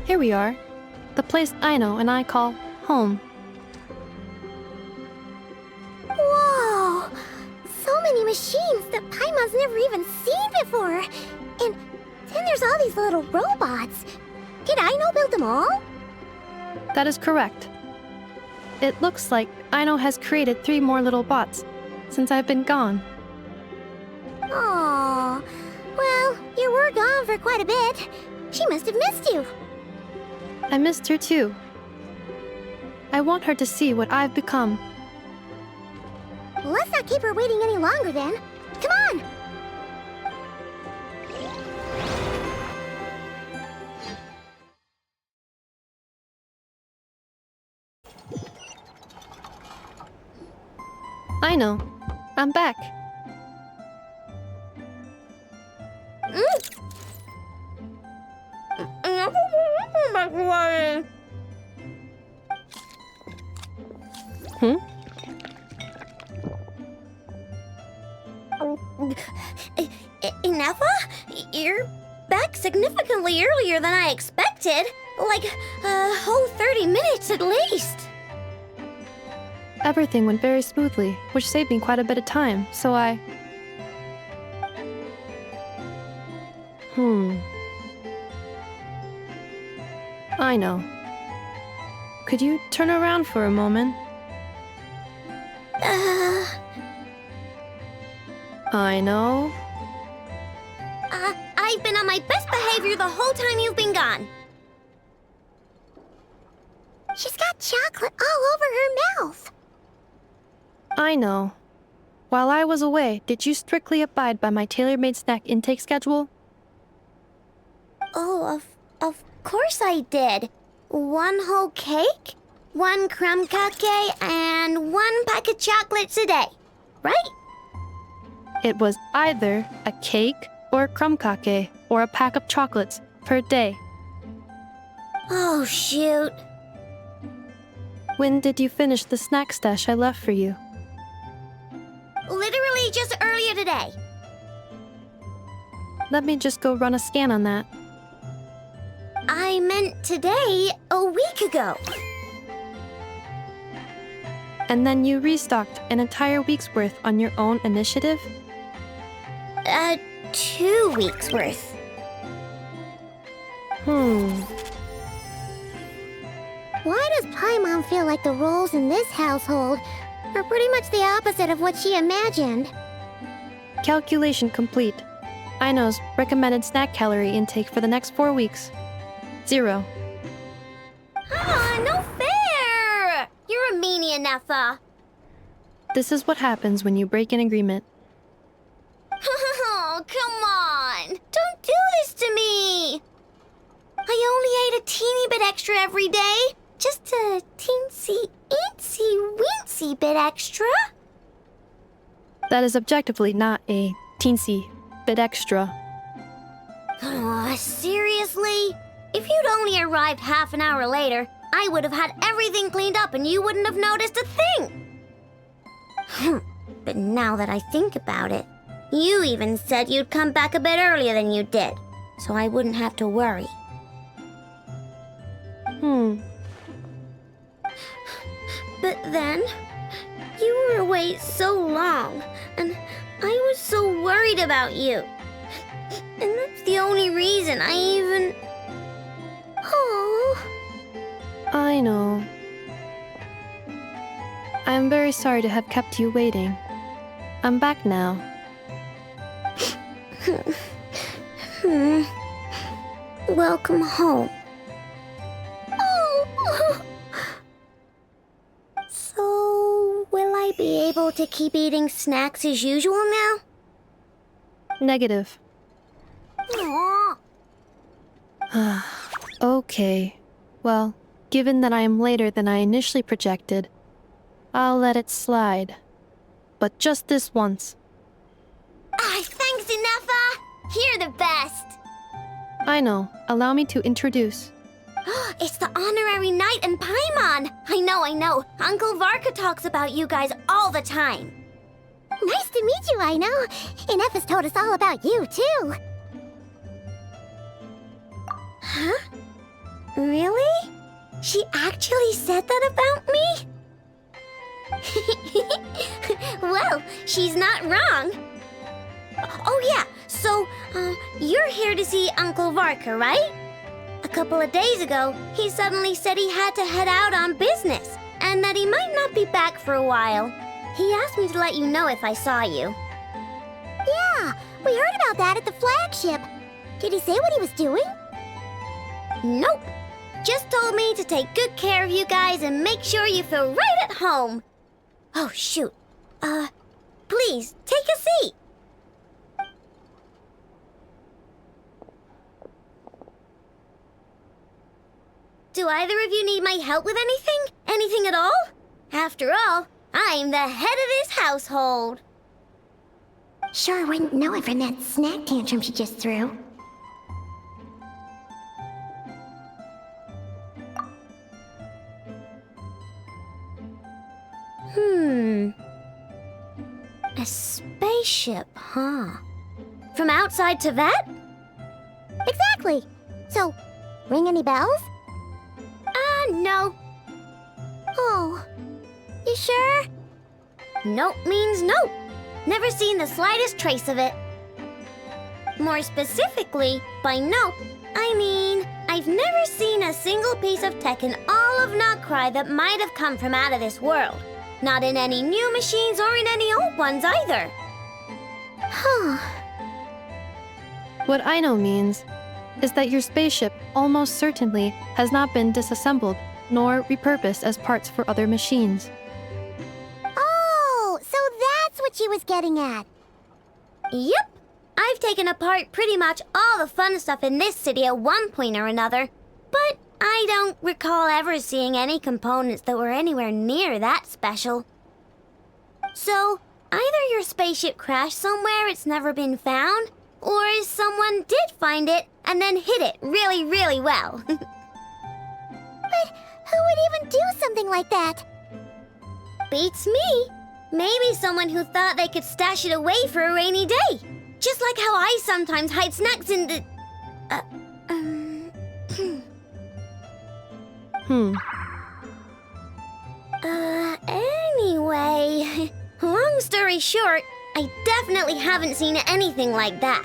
Here we are. The place Aino and I call home. Whoa! So many machines that Paimon's never even seen before. And then there's all these little robots. Did Aino build them all? That is correct. It looks like Aino has created 3 more little bots since I've been gone. Aww. Well, you were gone for quite a bit. She must have missed you. I missed her too. I want her to see what I've become. Let's not keep her waiting any longer then. Come on! Aino, I'm back. Hmm? Ineffa? You're back significantly earlier than I expected. Like a whole 30 minutes at least. Everything went very smoothly, which saved me quite a bit of time, so I... I know. Could you turn around for a moment? I know. I've been on my best behavior the whole time you've been gone. She's got chocolate all over her mouth. I know. While I was away, did you strictly abide by my tailor-made snack intake schedule? Oh, of course I did. 1 whole cake, 1 crumb cupcake, and 1 pack of chocolates a day, right? It was either a cake or a crumb cake or a pack of chocolates per day. Oh, shoot. When did you finish the snack stash I left for you? Literally just earlier today. Let me just go run a scan on that. I meant today, a week ago. And then you restocked an entire week's worth on your own initiative? 2 weeks worth. Why does Paimon feel like the roles in this household are pretty much the opposite of what she imagined? Calculation complete. Aino's recommended snack calorie intake for the next 4 weeks. 0. No fair! You're a meanie, Nefa. This is what happens when you break an agreement. Oh, come on! Don't do this to me! I only ate a teeny bit extra every day. Just a teensy bit extra. That is objectively not a teensy bit extra. Oh, seriously? If you'd only arrived half an hour later, I would have had everything cleaned up and you wouldn't have noticed a thing. But now that I think about it, you even said you'd come back a bit earlier than you did, so I wouldn't have to worry. But then, you were away so long, and I was so worried about you. And that's the only reason I even... Oh. I know. I'm very sorry to have kept you waiting. I'm back now. Welcome home. Oh. So, will I be able to keep eating snacks as usual now? Negative. Aw. Okay. Well, given that I am later than I initially projected, I'll let it slide. But just this once. Thanks, Inefa! You're the best! I know. Allow me to introduce. It's the honorary knight and Paimon! I know. Uncle Varka talks about you guys all the time. Nice to meet you, Aino. Inefa's told us all about you, too. Huh? Really? She actually said that about me? Well, she's not wrong. Oh yeah, so, you're here to see Uncle Varka, right? A couple of days ago, he suddenly said he had to head out on business, and that he might not be back for a while. He asked me to let you know if I saw you. Yeah, we heard about that at the flagship. Did he say what he was doing? Nope. Just told me to take good care of you guys and make sure you feel right at home. Oh, shoot. Please, take a seat. Do either of you need my help with anything? Anything at all? After all, I'm the head of this household. Sure wouldn't know it from that snack tantrum she just threw. A spaceship, huh? From outside to that? Exactly. So, ring any bells? No. Oh, you sure? Nope means nope. Never seen the slightest trace of it. More specifically, by nope, I mean, I've never seen a single piece of tech in all of Notcry that might have come from out of this world. Not in any new machines or in any old ones either. Huh. What I know means is that your spaceship almost certainly has not been disassembled nor repurposed as parts for other machines. Oh, so that's what she was getting at. Yep. I've taken apart pretty much all the fun stuff in this city at one point or another, but I don't recall ever seeing any components that were anywhere near that special. So, either your spaceship crashed somewhere it's never been found, or someone did find it and then hid it really, really well. But who would even do something like that? Beats me. Maybe someone who thought they could stash it away for a rainy day. Just like how I sometimes hide snacks in the... Anyway, long story short, I definitely haven't seen anything like that.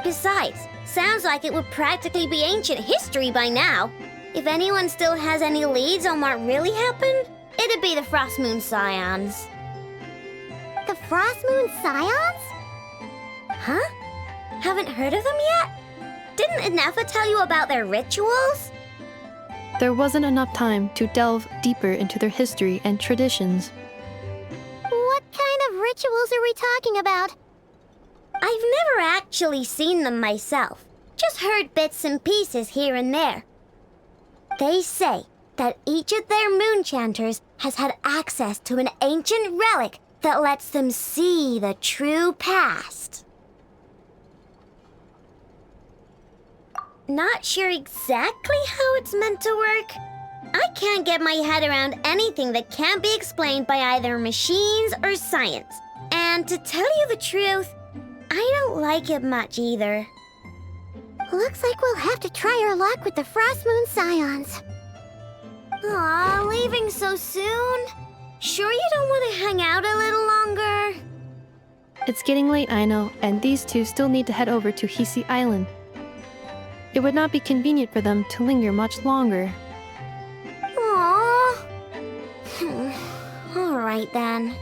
Besides, sounds like it would practically be ancient history by now. If anyone still has any leads on what really happened, it'd be the Frost Moon Scions. The Frost Moon Scions? Huh? Haven't heard of them yet? Didn't Inefa tell you about their rituals? There wasn't enough time to delve deeper into their history and traditions. What kind of rituals are we talking about? I've never actually seen them myself, just heard bits and pieces here and there. They say that each of their moon chanters has had access to an ancient relic that lets them see the true past. Not sure exactly how it's meant to work. I can't get my head around anything that can't be explained by either machines or science. And to tell you the truth, I don't like it much either. Looks like we'll have to try our luck with the Frost Moon Scions. Aw, leaving so soon? Sure you don't want to hang out a little longer? It's getting late, I know, and these two still need to head over to Hisi Island. It would not be convenient for them to linger much longer. Aww. Alright then.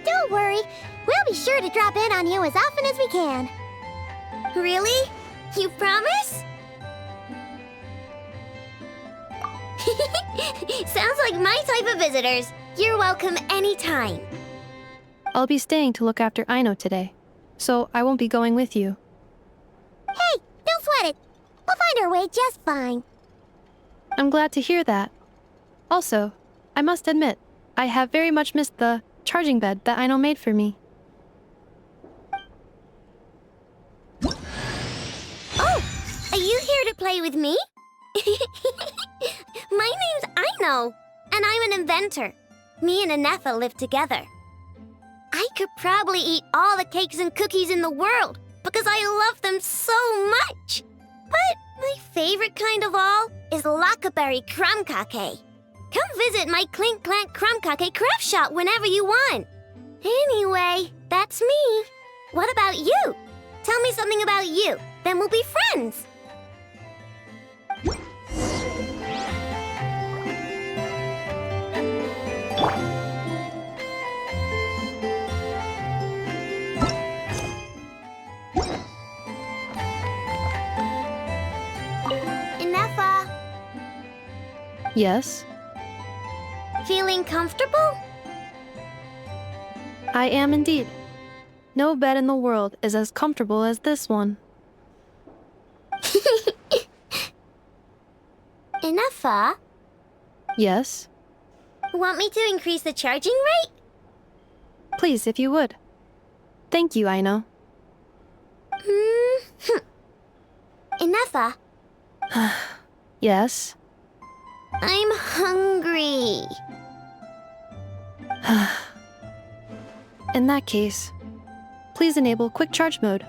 Don't worry, we'll be sure to drop in on you as often as we can. Really? You promise? Sounds like my type of visitors. You're welcome anytime. I'll be staying to look after Aino today, so I won't be going with you. Hey, don't sweat it. We'll find our way just fine. I'm glad to hear that. Also, I must admit, I have very much missed the charging bed that Aino made for me. Oh, are you here to play with me? My name's Aino, and I'm an inventor. Me and Inefa live together. I could probably eat all the cakes and cookies in the world because I love them so much. But my favorite kind of all is Lackaberry Crumb Cake. Come visit my Clink Clank Crumb Cake craft shop whenever you want. Anyway, that's me. What about you? Tell me something about you, then we'll be friends. Inefa, Yes, feeling comfortable? I am indeed. No bed in the world is as comfortable as this one. Inefa, Yes, want me to increase the charging rate? please, if you would. Thank you, Aino. Inefa, Yes. I'm hungry. In that case, please enable quick charge mode.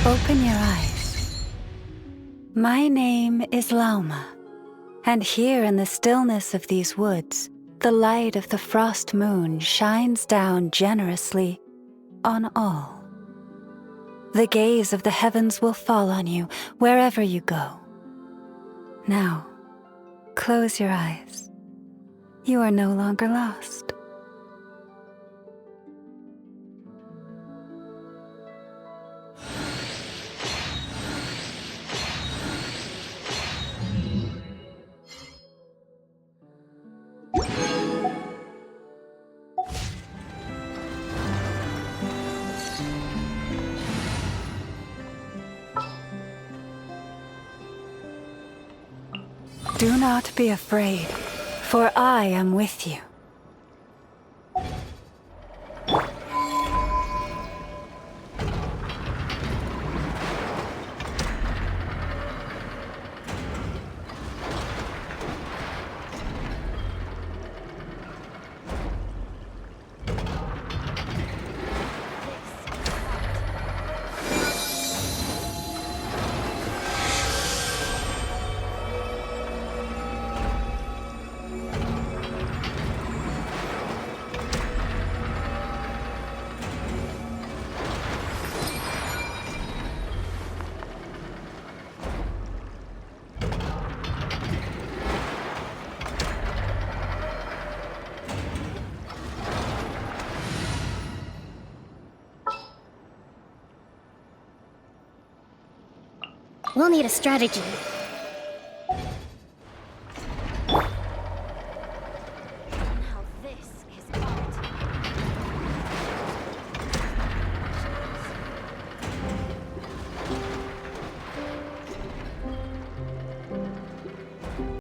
Open your eyes. My name is Lauma, and here in the stillness of these woods, the light of the frost moon shines down generously on all. The gaze of the heavens will fall on you wherever you go. Now, close your eyes. You are no longer lost. Do not be afraid, for I am with you. We'll need a strategy.